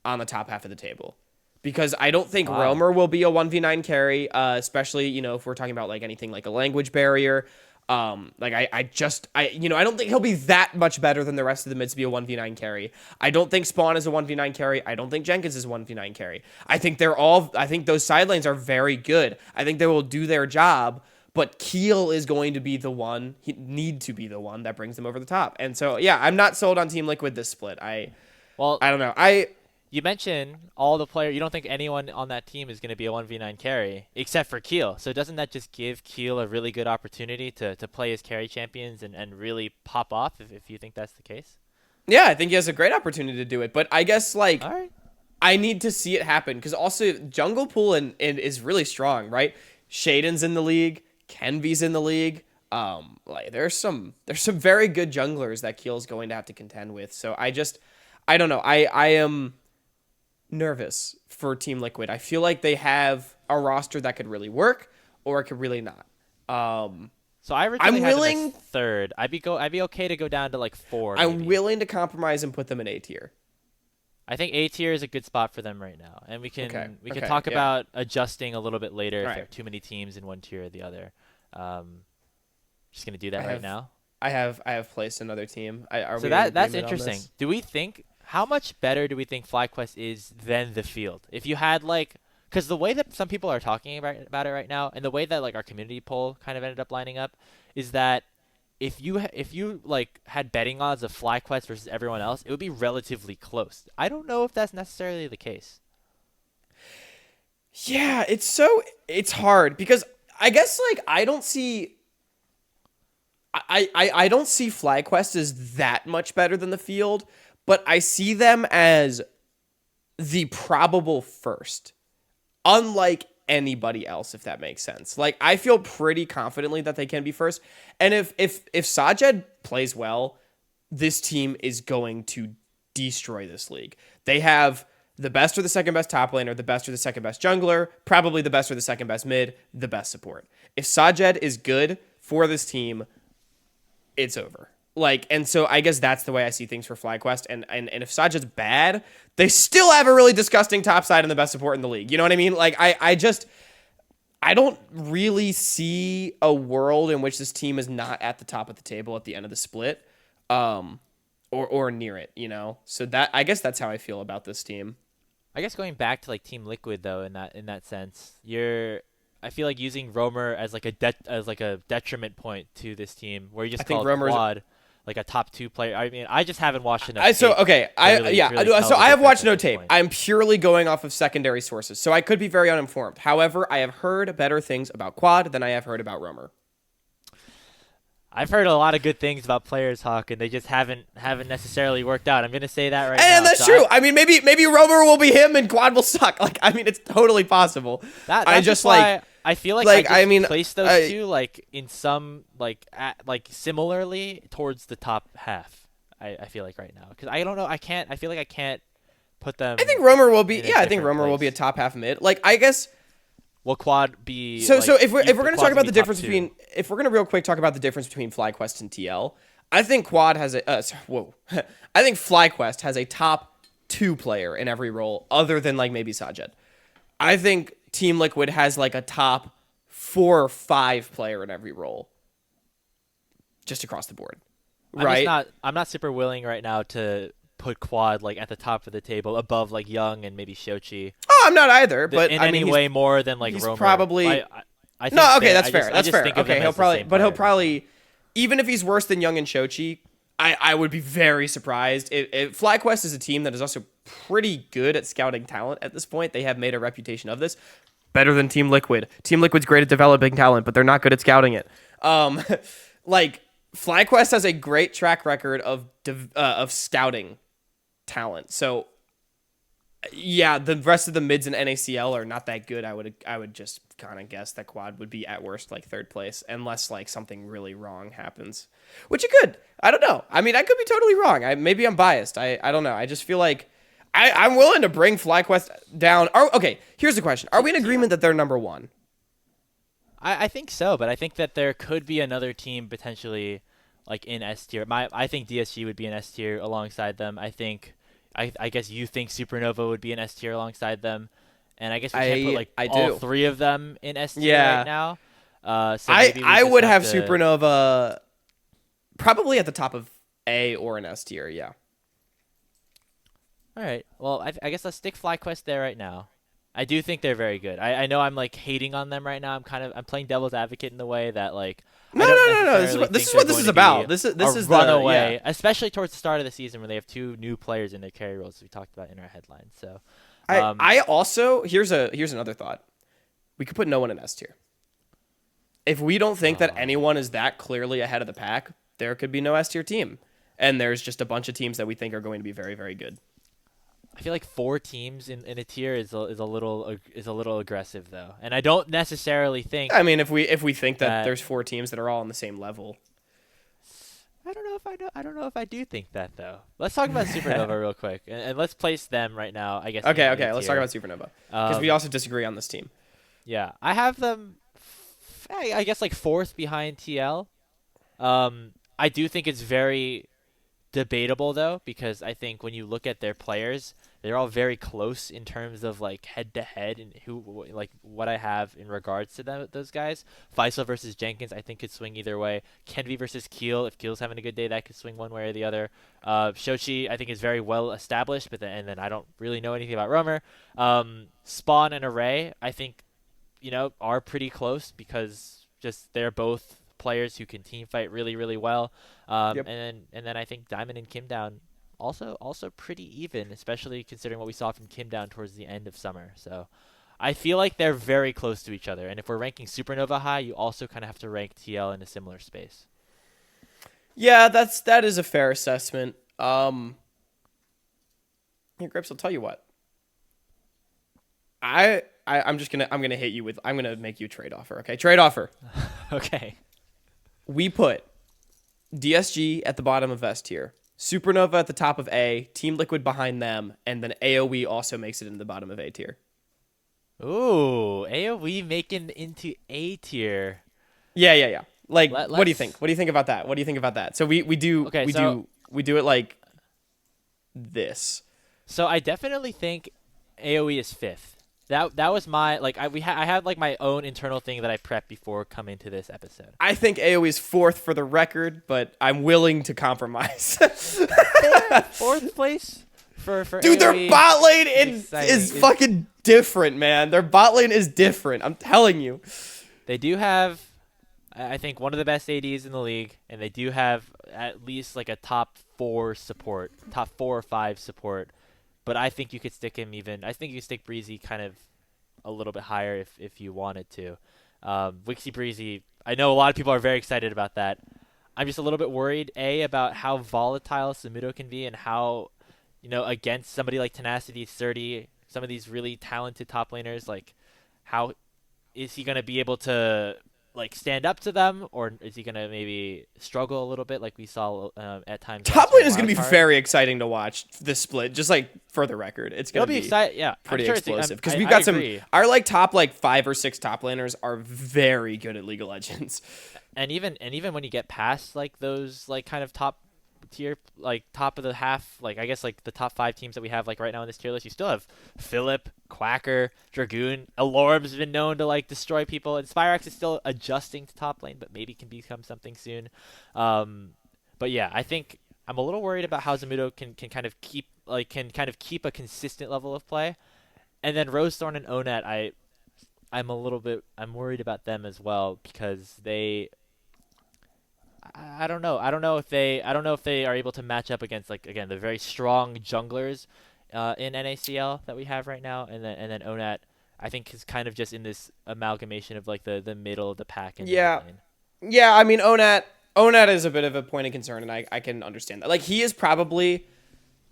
on the top half of the table. Because I don't think Romer will be a 1v9 carry, especially, if we're talking about like anything like a language barrier. I don't think he'll be that much better than the rest of the mids to be a 1v9 carry. I don't think Spawn is a 1v9 carry. I don't think Jenkins is a 1v9 carry. I think those side lanes are very good. I think they will do their job, but Keel is going to be the one, need to be the one that brings them over the top. And so, yeah, I'm not sold on Team Liquid this split. I don't know.
You mentioned all the players. You don't think anyone on that team is going to be a 1v9 carry except for Keel. So doesn't that just give Keel a really good opportunity to play his carry champions and really pop off if you think that's the case?
Yeah, I think he has a great opportunity to do it. But I guess,
all right.
I need to see it happen because also jungle pool and is really strong, right? Shaden's in the league. Kenvy's in the league. There's some very good junglers that Keel's going to have to contend with. So I don't know. I am nervous for Team Liquid. I feel like they have a roster that could really work, or it could really not.
So I originally had them as third. I'd be okay to go down to like 4.
I'm willing to compromise and put them in A tier.
I think A tier is a good spot for them right now, and we can talk about adjusting a little bit later if there are too many teams in one tier or the other. Just gonna do that right now.
I have placed another team.
That's interesting. Do we think? How much better do we think FlyQuest is than the field? If you had because the way that some people are talking about it right now, and the way that our community poll kind of ended up lining up, is that if you had betting odds of FlyQuest versus everyone else, it would be relatively close. I don't know if that's necessarily the case.
Yeah, it's hard because I guess I don't see. I don't see FlyQuest as that much better than the field. But I see them as the probable first, unlike anybody else, if that makes sense. I feel pretty confidently that they can be first. And if Sajed plays well, this team is going to destroy this league. They have the best or the second best top laner, the best or the second best jungler, probably the best or the second best mid, the best support. If Sajed is good for this team, it's over. And so I guess that's the way I see things for FlyQuest. And if Sajed's bad, they still have a really disgusting top side and the best support in the league. You know what I mean? I don't really see a world in which this team is not at the top of the table at the end of the split, or near it, So I guess that's how I feel about this team.
I guess going back to Team Liquid though, in that sense, I feel like using Romer as a detriment point to this team, where you just call Quad a top 2 player. I mean, I just haven't watched enough.
So I have watched no tape. I'm purely going off of secondary sources, so I could be very uninformed. However, I have heard better things about Quad than I have heard about Romer.
I've heard a lot of good things about players, Hawk, and they just haven't necessarily worked out. I'm gonna say that right now.
And that's true. I mean, maybe Romer will be him and Quad will suck. It's totally possible.
That's just why I feel I place those two in some similarly towards the top half. I feel like right now, because I don't know. I feel like I can't put them.
I think Romer will be. Yeah, I think Romer will be a top half mid. I guess.
Will Quad be?
So if we're going to talk about the difference between, if we're going to real quick talk about the difference between FlyQuest and TL, I think Quad has I think FlyQuest has a top 2 player in every role other than maybe Sajed. I think Team Liquid has a top 4 or 5 player in every role, just across the board. Right?
I'm not super willing right now to put Quad at the top of the table above Young and maybe Shochi.
Oh, I'm not either, but
in any way more than
he's
Romer.
Probably.
I think
no, okay, that's fair. That's fair.
Okay,
he'll probably, even if he's worse than Young and Shochi, I would be very surprised. If FlyQuest is a team that is also pretty good at scouting talent at this point. They have made a reputation of this. better than Team Liquid. Team Liquid's great at developing talent, but they're not good at scouting it. Like FlyQuest has a great track record of scouting talent. So yeah, the rest of the mids in NACL are not that good. I would just kind of guess that Quad would be at worst like third place unless like something really wrong happens, which it could. I don't know. I mean, I could be totally wrong. Maybe I'm biased. I don't know. I just feel like I'm willing to bring FlyQuest down. Okay, here's the question: are we in agreement that they're number one?
I think so, but I think that there could be another team potentially like in S tier. I think DSG would be in S tier alongside them. I guess you think Supernova would be in S tier alongside them, and I guess we can't put like all three of them in S tier right now. So
I would have Supernova probably at the top of A or an S tier. Yeah.
All right. Well, I guess let's stick FlyQuest there right now. I do think they're very good. I know I'm like hating on them right now. I'm playing devil's advocate in the way that like
no. This is what this is about. This is
runaway, especially towards the start of the season when they have two new players in their carry roles, as we talked about in our headline. So,
I also here's another thought. We could put no one in S tier. If we don't think that anyone is that clearly ahead of the pack, there could be no S tier team, and there's just a bunch of teams that we think are going to be very, very good.
I feel like 4 teams in a tier is a little aggressive though, and I don't necessarily think.
I mean, if we think that there's 4 teams that are all on the same level,
I don't know if I do think that though. Let's talk about Supernova real quick, and let's place them right now. I guess.
Okay. Let's talk about Supernova because we also disagree on this team.
Yeah, I have them. I guess like 4th behind TL. I do think it's very debatable though, because I think when you look at their players, they're all very close in terms of like head to head and what I have in regards to those guys. Faisal versus Jenkins, I think could swing either way. Kenvi versus Keel, if Keel's having a good day, that could swing one way or the other. Shochi, I think is very well established, and then I don't really know anything about Roamer. Spawn and Array, I think, are pretty close because just they're both players who can team fight really, really well.
Yep.
And then I think Diamond and Kim Down also pretty even, especially considering what we saw from Kim Down towards the end of summer. So I feel like they're very close to each other. And if we're ranking Supernova high, you also kind of have to rank TL in a similar space.
Yeah, that is a fair assessment. Here, Grips, I'll tell you what. I'm gonna hit you with. I'm gonna make you a trade offer. Okay, trade offer.
Okay.
We put DSG at the bottom of S tier, Supernova at the top of A, Team Liquid behind them, and then AOE also makes it in the bottom of A tier.
Ooh, AOE making into A tier.
Yeah. Like, what do you think? What do you think about that? So we do it like this.
So I definitely think AOE is 5th. That was my I had like my own internal thing that I prepped before coming to this episode.
I think AOE is 4th for the record, but I'm willing to compromise.
4th place for
dude,
AOE
their bot lane is fucking different, man. Their bot lane is different. I'm telling you.
They do have, I think, one of the best ADs in the league, and they do have at least like a top 4 or 5 support. But I think you could stick him I think you could stick Breezy kind of a little bit higher if you wanted to. Wixie Breezy, I know a lot of people are very excited about that. I'm just a little bit worried, about how volatile Samuto can be and how, against somebody like Tenacity 30, some of these really talented top laners, like how is he going to be able to like stand up to them, or is he gonna maybe struggle a little bit like we saw at times?
Top lane is gonna be very exciting to watch this split. Just like for the record, it's gonna be
exciting. Yeah,
pretty explosive because we've got our like top like 5 or 6 top laners are very good at League of Legends.
And even when you get past like those like kind of top tier, like top of the half, like I guess like the top 5 teams that we have like right now in this tier list, you still have Philip, Quacker, Dragoon. Alorm's been known to like destroy people, and Spyrax is still adjusting to top lane, but maybe can become something soon. But yeah, I think I'm a little worried about how Zamudo can kind of keep a consistent level of play. And then Rosethorn and Onat, I'm worried about them as well because I don't know if they are able to match up against like again the very strong junglers in NACL that we have right now, and then Onat. I think is kind of just in this amalgamation of like the middle of the pack in the mid
Yeah.
lane.
Yeah, I mean, Onat is a bit of a point of concern, and I can understand that. Like, he is probably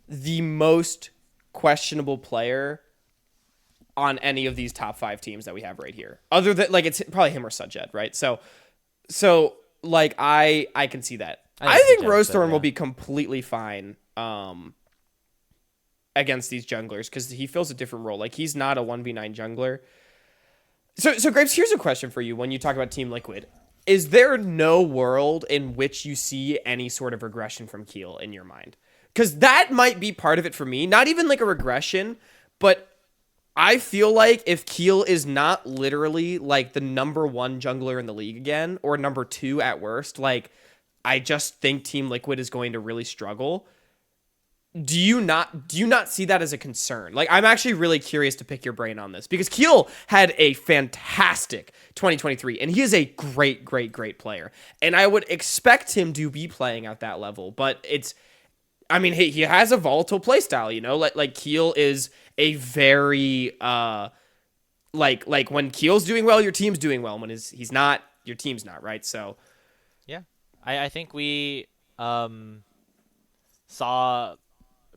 the most questionable player on any of these top 5 teams that we have right here. Other than, like, it's probably him or Sudjet, right? So like, I can see that. I think Rosethorn will be completely fine against these junglers because he fills a different role. Like, he's not a 1v9 jungler. So Grapes, here's a question for you when you talk about Team Liquid. Is there no world in which you see any sort of regression from Keel in your mind? Because that might be part of it for me. Not even like a regression, but I feel like if Keel is not literally like the number 1 jungler in the league again, or number 2 at worst, like, I just think Team Liquid is going to really struggle. Do you not see that as a concern? Like, I'm actually really curious to pick your brain on this because Keel had a fantastic 2023 and he is a great player. And I would expect him to be playing at that level, but he has a volatile playstyle, you know? Like Keel is a very like when Keel's doing well, your team's doing well. When he's not, your team's not, right? So
Yeah. I think we saw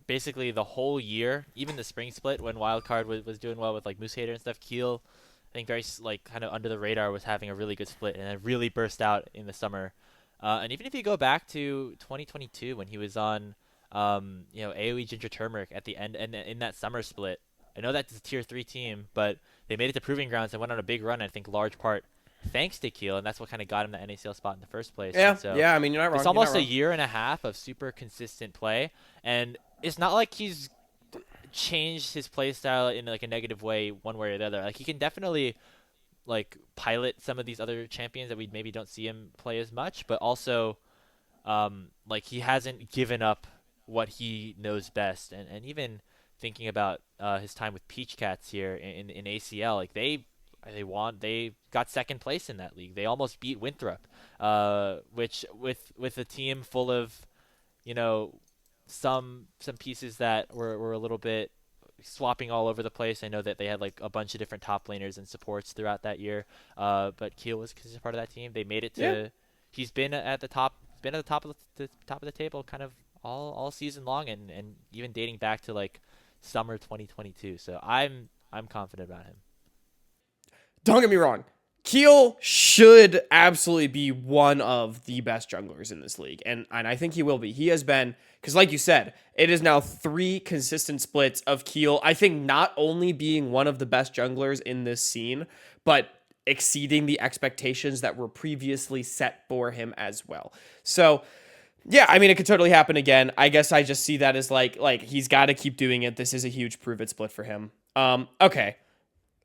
basically the whole year, even the spring split when Wildcard was doing well with like Moose Hater and stuff. Keel, I think very like kind of under the radar, was having a really good split and it really burst out in the summer. And even if you go back to 2022 when he was on, AoE Ginger Turmeric at the end and in that summer split, I know that's a tier 3 team, but they made it to Proving Grounds and went on a big run. I think large part thanks to Keel, and that's what kind of got him the NACL spot in the first place.
Yeah,
so
yeah. I mean, you're not wrong.
It's almost a year and a half of super consistent play, and it's not like he's changed his play style in like a negative way one way or the other. Like, he can definitely like pilot some of these other champions that we maybe don't see him play as much, but also like he hasn't given up what he knows best. And even thinking about his time with Peach Cats here in ACL, like they got second place in that league. They almost beat Winthrop, which with a team full of, some pieces that were a little bit swapping all over the place. I know that they had like a bunch of different top laners and supports throughout that year. But Keel was a part of that team. They made it to. Yeah. He's been at the top. Been at the top of the table, kind of all season long, and even dating back to like summer 2022. So I'm confident about him.
Don't get me wrong. Keel should absolutely be one of the best junglers in this league, and I think he will be. He has been, because like you said, it is now 3 consistent splits of Keel, I think not only being one of the best junglers in this scene, but exceeding the expectations that were previously set for him as well. So, yeah, I mean, it could totally happen again. I guess I just see that as like he's got to keep doing it. This is a huge prove it split for him. Okay.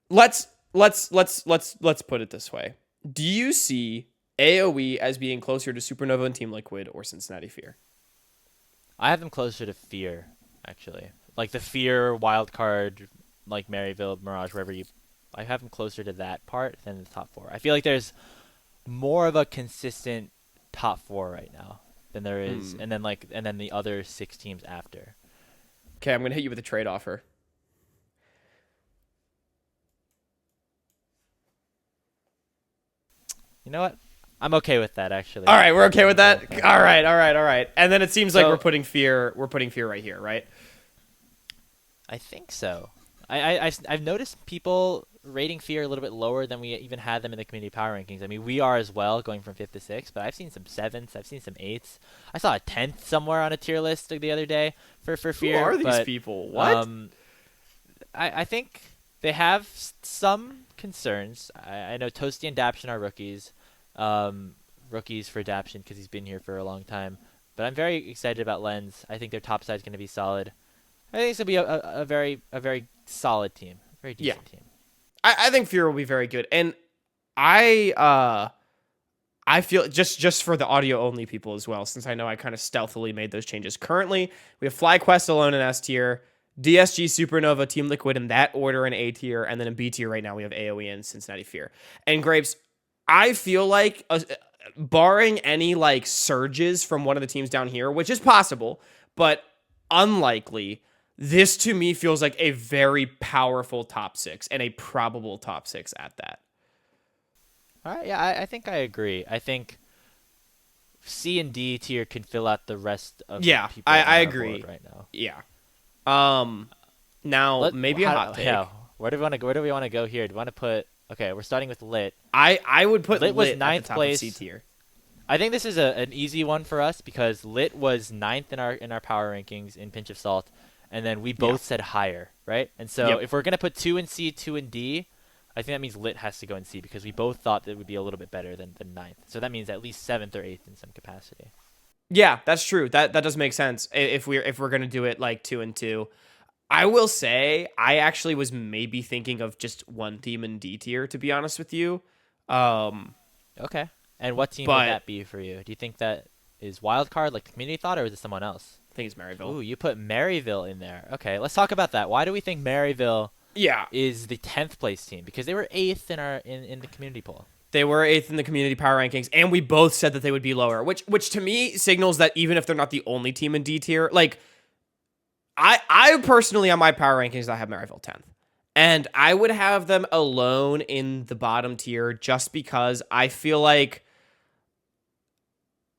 Let's put it this way. Do you see AoE as being closer to Supernova and Team Liquid or Cincinnati Fear?
I have them closer to Fear, actually. Like the Fear wildcard, like Maryville, Mirage, wherever I have them closer to that part than the top 4. I feel like there's more of a consistent top 4 right now than there is, and then the other 6 teams after.
Okay, I'm gonna hit you with a trade offer.
You know what? I'm okay with that, actually.
All right, we're okay with that. All right. And then it seems like we're putting fear right here, right?
I think so. I've noticed people rating Fear a little bit lower than we even had them in the community power rankings. I mean, we are as well, going from 5th to 6th, but I've seen some 7ths, I've seen some 8ths. I saw a 10th somewhere on a tier list the other day for Fear.
Who are these people? What?
I think they have some concerns. I know Toasty and Daption are rookies. Rookies for Daption because he's been here for a long time. But I'm very excited about Lens. I think their top side is going to be solid. I think it's going to be a very solid team. Very decent team.
I think Fear will be very good. And I feel, just for the audio only people as well, since I know I kind of stealthily made those changes. Currently, we have FlyQuest alone in S tier, DSG, Supernova, Team Liquid in that order in A tier, and then in B tier right now we have AoE and Cincinnati Fear. And Grapes, I feel like, barring any like surges from one of the teams down here, which is possible, but unlikely, This to me feels like a very powerful top 6 and a probable top 6 at that.
All right, yeah, I think I agree. I think C and D tier can fill out the rest of the
Yeah,
people
I
on our board
agree.
right now.
Yeah. Um, Now
Let
maybe a hot
how yeah.
take.
Where do we want to go? Where do we want to go here? Do we want to put? Okay, we're starting with lit.
I would put
Lit was
lit at the
ninth
top of C
place.
tier.
I think this is an easy one for us because lit was ninth in our power rankings in pinch of salt, and then we
Yeah.
both said higher, right? And so
Yep.
if we're gonna put two in C, two in D, I think that means lit has to go in C because we both thought that it would be a little bit better than ninth. So that means at least seventh or eighth in some capacity.
Yeah, that's true. That does make sense if we're gonna do it like 2 and 2. I will say I actually was maybe thinking of just one team in D tier, to be honest with you. Um,
Okay. And what team would
but
that be for you? Do you think that is wild card like the community thought, or is it someone else?
I think it's Maryville.
Ooh, you put Maryville in there. Okay, let's talk about that. Why do we think Maryville
Yeah,
is the 10th place team? Because they were eighth in our in the community poll.
they were 8th in the community power rankings, and we both said that they would be lower, which to me signals that even if they're not the only team in D tier, like I personally on my power rankings I have Maryville 10th. And I would have them alone in the bottom tier just because I feel like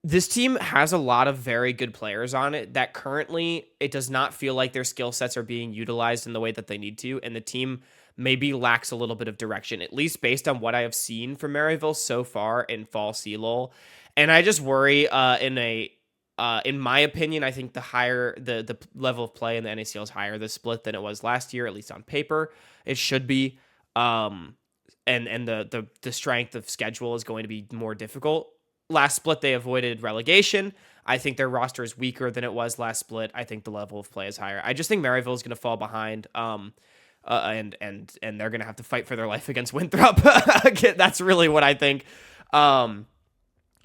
this team has a lot of very good players on it that currently it does not feel like their skill sets are being utilized in the way that they need to. And the team maybe lacks a little bit of direction, at least based on what I have seen from Maryville so far in fall CLOL. And I just worry in my opinion, I think the level of play in the NACL is higher this split than it was last year, at least on paper. It should be. And the strength of schedule is going to be more difficult. Last split they avoided relegation. I think their roster is weaker than it was last split. I think the level of play is higher. I just think Maryville is going to fall behind. And they're going to have to fight for their life against Winthrop. That's really what I think.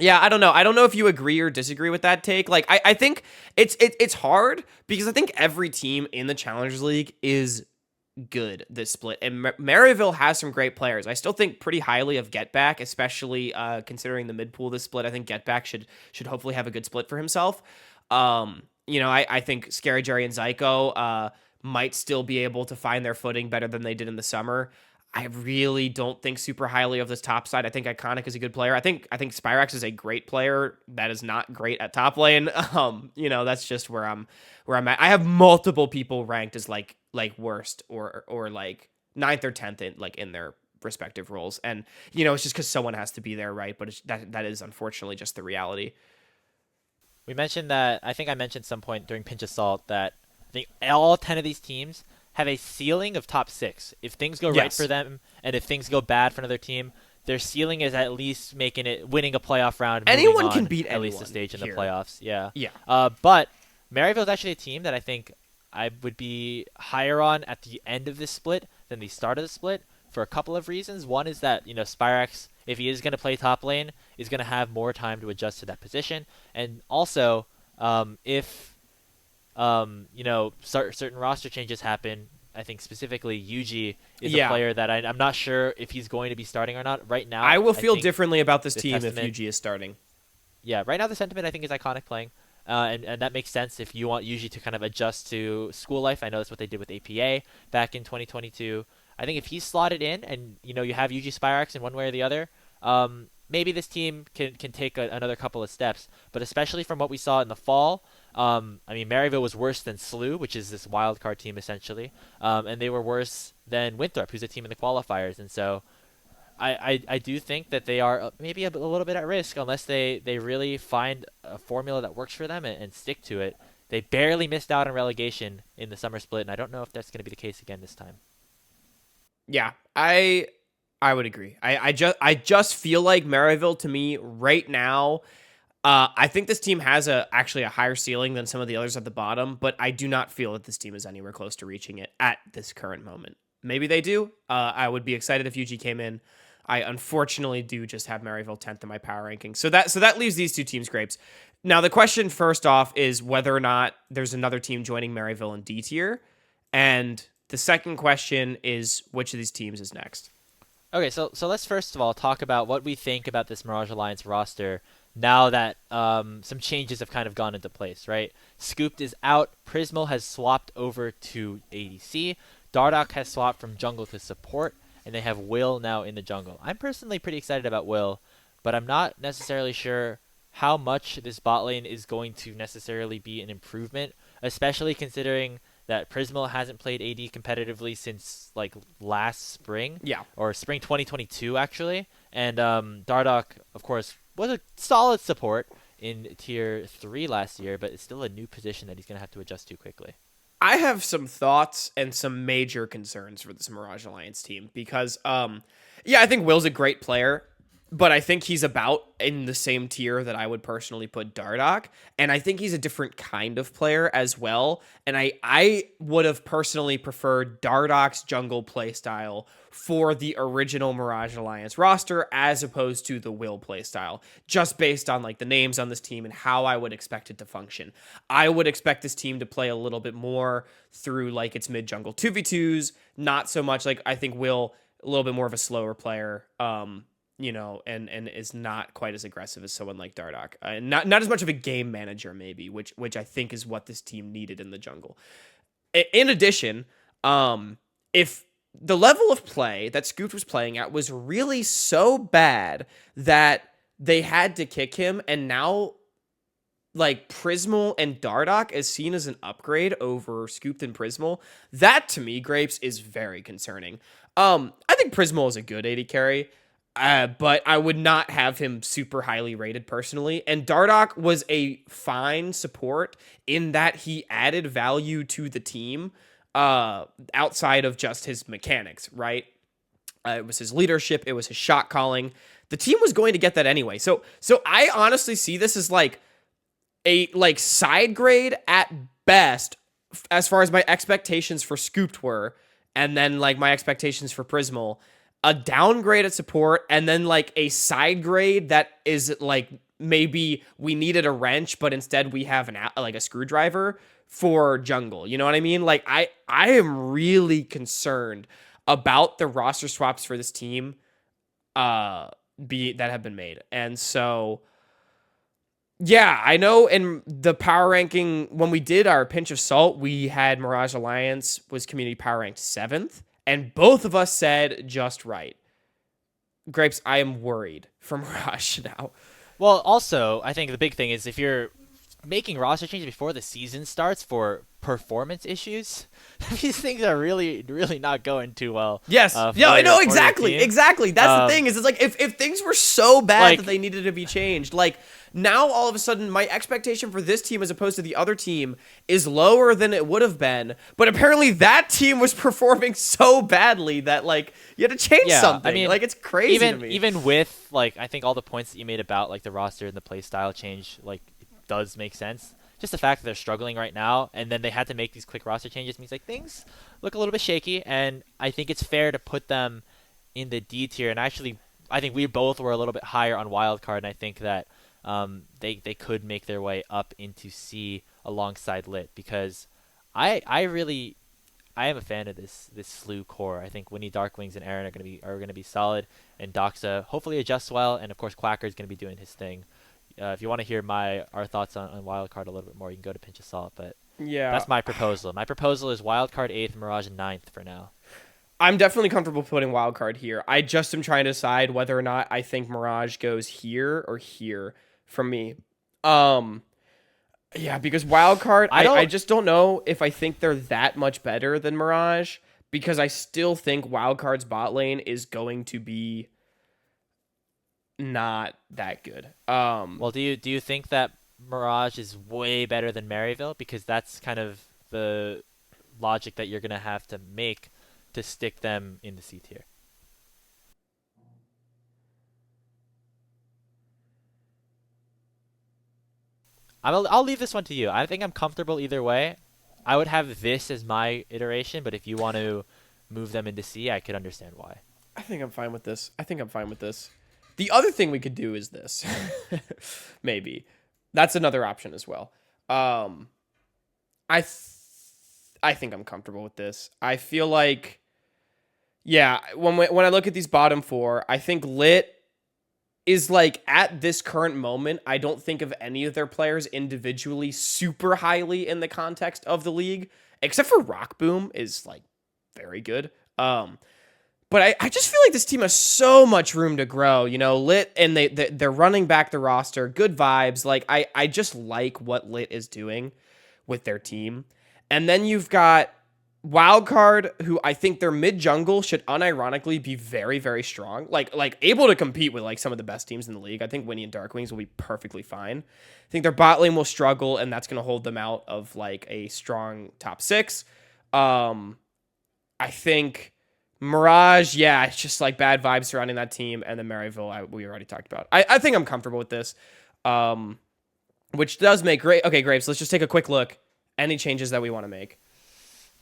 Yeah, I don't know. I don't know if you agree or disagree with that take. Like, I think it's hard because I think every team in the Challengers League is good this split, and Maryville has some great players. I still think pretty highly of Getback, especially considering the mid pool this split. I think Getback should hopefully have a good split for himself. I think Scary Jerry and Zyko might still be able to find their footing better than they did in the summer. I really don't think super highly of this top side. I think Iconic is a good player. I think Spyrax is a great player that is not great at top lane. That's just where I'm at. I have multiple people ranked as like worst or like ninth or 10th in their respective roles. And it's just because someone has to be there, right? But that is unfortunately just the reality.
We mentioned that. I think I mentioned some point during pinch of salt that I think all 10 of these teams have a ceiling of top 6. If things go right for them, and if things go bad for another team, their ceiling is at least winning a playoff round.
Anyone can beat
at least a stage in the playoffs. Yeah.
Yeah.
But Maryville is actually a team that I think I would be higher on at the end of this split than the start of the split for a couple of reasons. One is that Spyrax, if he is going to play top lane, is going to have more time to adjust to that position, and also if certain roster changes happen. I think specifically Yuji is a player that I'm not sure if he's going to be starting or not right now.
I will feel differently about this team if
Testament,
Yuji is starting.
Yeah, right now the sentiment I think is Iconic playing, and that makes sense if you want Yuji to kind of adjust to school life. I know that's what they did with APA back in 2022. I think if he's slotted in and you have Yuji Spyrax in one way or the other, maybe this team can take another couple of steps. But especially from what we saw in the fall, Maryville was worse than SLU, which is this wild card team essentially, and they were worse than Winthrop, who's a team in the qualifiers. And so I do think that they are maybe a little bit at risk unless they really find a formula that works for them and stick to it. They barely missed out on relegation in the summer split, and I don't know if that's going to be the case again this time.
Yeah, I would agree. I just feel like Maryville to me right now. I think this team has actually a higher ceiling than some of the others at the bottom, but I do not feel that this team is anywhere close to reaching it at this current moment. Maybe they do. I would be excited if UG came in. I unfortunately do just have Maryville 10th in my power ranking. So that leaves these two teams grapes. Now the question first off is whether or not there's another team joining Maryville in D tier. And the second question is which of these teams is next.
Okay, so let's first of all talk about what we think about this Mirage Alliance roster now that some changes have kind of gone into place, right? Scooped is out. Prismal has swapped over to ADC. Dardoch has swapped from jungle to support, and they have Will now in the jungle. I'm personally pretty excited about Will, but I'm not necessarily sure how much this bot lane is going to necessarily be an improvement, especially considering that Prismal hasn't played AD competitively since like last spring,
Yeah.
or spring 2022 actually. And Dardoch, of course, was a solid support in tier 3 last year, but it's still a new position that he's going to have to adjust to quickly.
I have some thoughts and some major concerns for this Mirage Alliance team because, yeah, I think Will's a great player, but I think he's about in the same tier that I would personally put Dardoch, and I think he's a different kind of player as well, and I would have personally preferred Dardoch's jungle playstyle for the original Mirage Alliance roster as opposed to the Will playstyle, just based on like the names on this team and how I would expect it to function. I would expect this team to play a little bit more through like its mid-jungle 2v2s, not so much like I think Will a little bit more of a slower player, and is not quite as aggressive as someone like Dardoch. Not as much of a game manager, maybe, which I think is what this team needed in the jungle. In addition, if the level of play that Scoot was playing at was really so bad that they had to kick him, and now like Prismal and Dardoch is seen as an upgrade over Scooped and Prismal, that to me, Grapes, is very concerning. I think Prismal is a good AD carry. But I would not have him super highly rated personally. And Dardoch was a fine support in that he added value to the team outside of just his mechanics, right? It was his leadership. It was his shot calling. The team was going to get that anyway. So I honestly see this as like a like side grade at best as far as my expectations for Scooped were, and then like my expectations for Prismal. A downgrade at support, and then like a side grade that is like maybe we needed a wrench, but instead we have like a screwdriver for jungle. You know what I mean? Like I am really concerned about the roster swaps for this team that have been made. And so yeah, I know in the power ranking when we did our pinch of salt, we had Mirage Alliance was community power ranked 7th. And both of us said just right. Grapes, I am worried for Mirage now.
Well, also, I think the big thing is if you're making roster changes before the season starts for performance issues, these things are really, really not going too well.
Yes. Yeah, no, exactly. Exactly. That's the thing is it's like if things were so bad like, that they needed to be changed, like now all of a sudden my expectation for this team as opposed to the other team is lower than it would have been. But apparently that team was performing so badly that like you had to change something. I mean, like it's crazy to me.
Even with like I think all the points that you made about like the roster and the play style change like it does make sense. Just the fact that they're struggling right now, and then they had to make these quick roster changes means like things look a little bit shaky, and I think it's fair to put them in the D tier. And actually, I think we both were a little bit higher on wildcard, and I think that they could make their way up into C alongside Lit because I am a fan of this slew core. I think Winnie Darkwings and Aaron are gonna be solid, and Doxa hopefully adjusts well, and of course Quacker is gonna be doing his thing. If you want to hear our thoughts on wildcard a little bit more, you can go to Pinch of Salt. But yeah, that's my proposal. My proposal is wildcard 8th, Mirage 9th for now.
I'm definitely comfortable putting wildcard here. I just am trying to decide whether or not I think Mirage goes here or here from me. Yeah, because wildcard, I just don't know if I think they're that much better than Mirage because I still think wildcard's bot lane is going to be not that good.
Well, do you think that Mirage is way better than Maryville? Because that's kind of the logic that you're gonna have to make to stick them in the C tier. I'll leave this one to you. I think I'm comfortable either way. I would have this as my iteration, but if you want to move them into C, I could understand why.
I think I'm fine with this. The other thing we could do is this. Maybe. That's another option as well. I think I'm comfortable with this. I feel like, yeah, when I look at these bottom four, I think Lit is like at this current moment, I don't think of any of their players individually super highly in the context of the league, except for Rock Boom is like very good. But I just feel like this team has so much room to grow. Lit, and they're running back the roster, good vibes. Like I just like what Lit is doing with their team. And then you've got Wildcard, who I think their mid jungle should unironically be very, very strong. Like able to compete with like some of the best teams in the league. I think Winnie and Darkwings will be perfectly fine. I think their bot lane will struggle, and that's gonna hold them out of like a strong top 6. I think Mirage, yeah, it's just like bad vibes surrounding that team. And then Maryville, we already talked about. I think I'm comfortable with this, which does make great. Okay, Grapes, let's just take a quick look. Any changes that we want to make?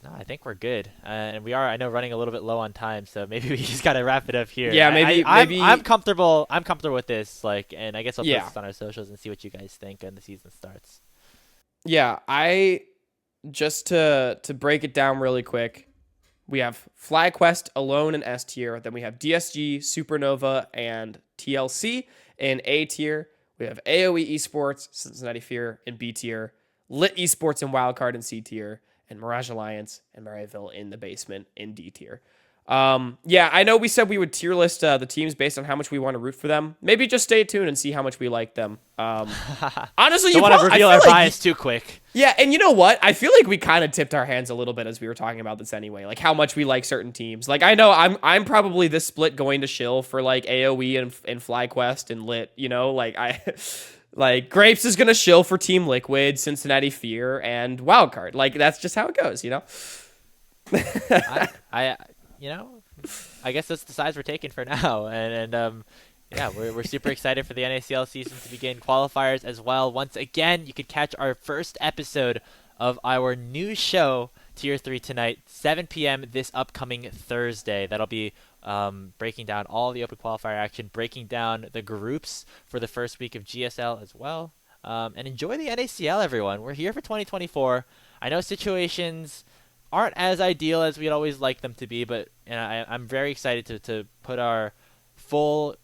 No, I think we're good, and we are. I know running a little bit low on time, so maybe we just gotta wrap it up here.
Yeah, maybe.
I'm comfortable. I'm comfortable with this. Like, and I guess I'll post this on our socials and see what you guys think when the season starts.
Yeah, I just to break it down really quick. We have FlyQuest alone in S tier. Then we have DSG, Supernova, and TLC in A tier. We have AOE Esports, Cincinnati Fear in B tier. Lit Esports and Wildcard in C tier. And Mirage Alliance and Maryville in the basement in D tier. Yeah, I know we said we would tier list the teams based on how much we want to root for them. Maybe just stay tuned and see how much we like them. Honestly,
you want to reveal our bias too quick.
Yeah, and you know what? I feel like we kind of tipped our hands a little bit as we were talking about this anyway. Like how much we like certain teams. Like I know I'm probably this split going to shill for like AOE and FlyQuest and Lit. Like Grapes is gonna shill for Team Liquid, Cincinnati Fear, and Wildcard. Like that's just how it goes,
I guess that's the sides we're taking for now, and yeah, we're super excited for the NACL season to begin. Qualifiers as well. Once again, you could catch our first episode of our new show, Tier 3 tonight, 7 p.m. this upcoming Thursday. That'll be breaking down all the open qualifier action, breaking down the groups for the first week of GSL as well. And enjoy the NACL, everyone. We're here for 2024. I know situations aren't as ideal as we'd always like them to be, but I'm very excited to put our full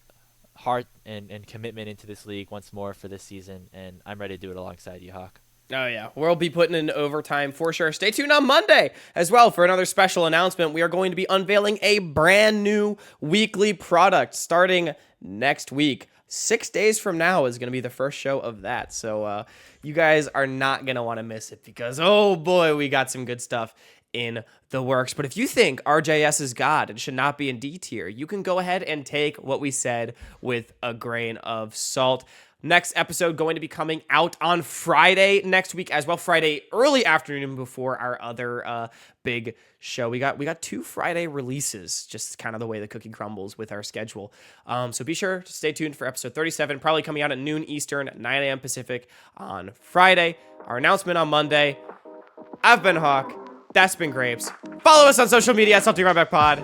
heart and commitment into this league once more for this season, and I'm ready to do it alongside you, Hawk.
Oh, yeah. We'll be putting in overtime for sure. Stay tuned on Monday as well for another special announcement. We are going to be unveiling a brand new weekly product starting next week. 6 days from now is going to be the first show of that. So you guys are not going to want to miss it because, oh boy, we got some good stuff in the works. But if you think RJS is God and should not be in D tier, you can go ahead and take what we said with a grain of salt. Next episode going to be coming out on Friday next week as well. Friday early afternoon before our other big show. We got 2 Friday releases, just kind of the way the cookie crumbles with our schedule. So be sure to stay tuned for episode 37, probably coming out at noon Eastern, 9 a.m. Pacific on Friday. Our announcement on Monday. I've been Hawk. That's been Grapes. Follow us on social media at Salty Runback Pod.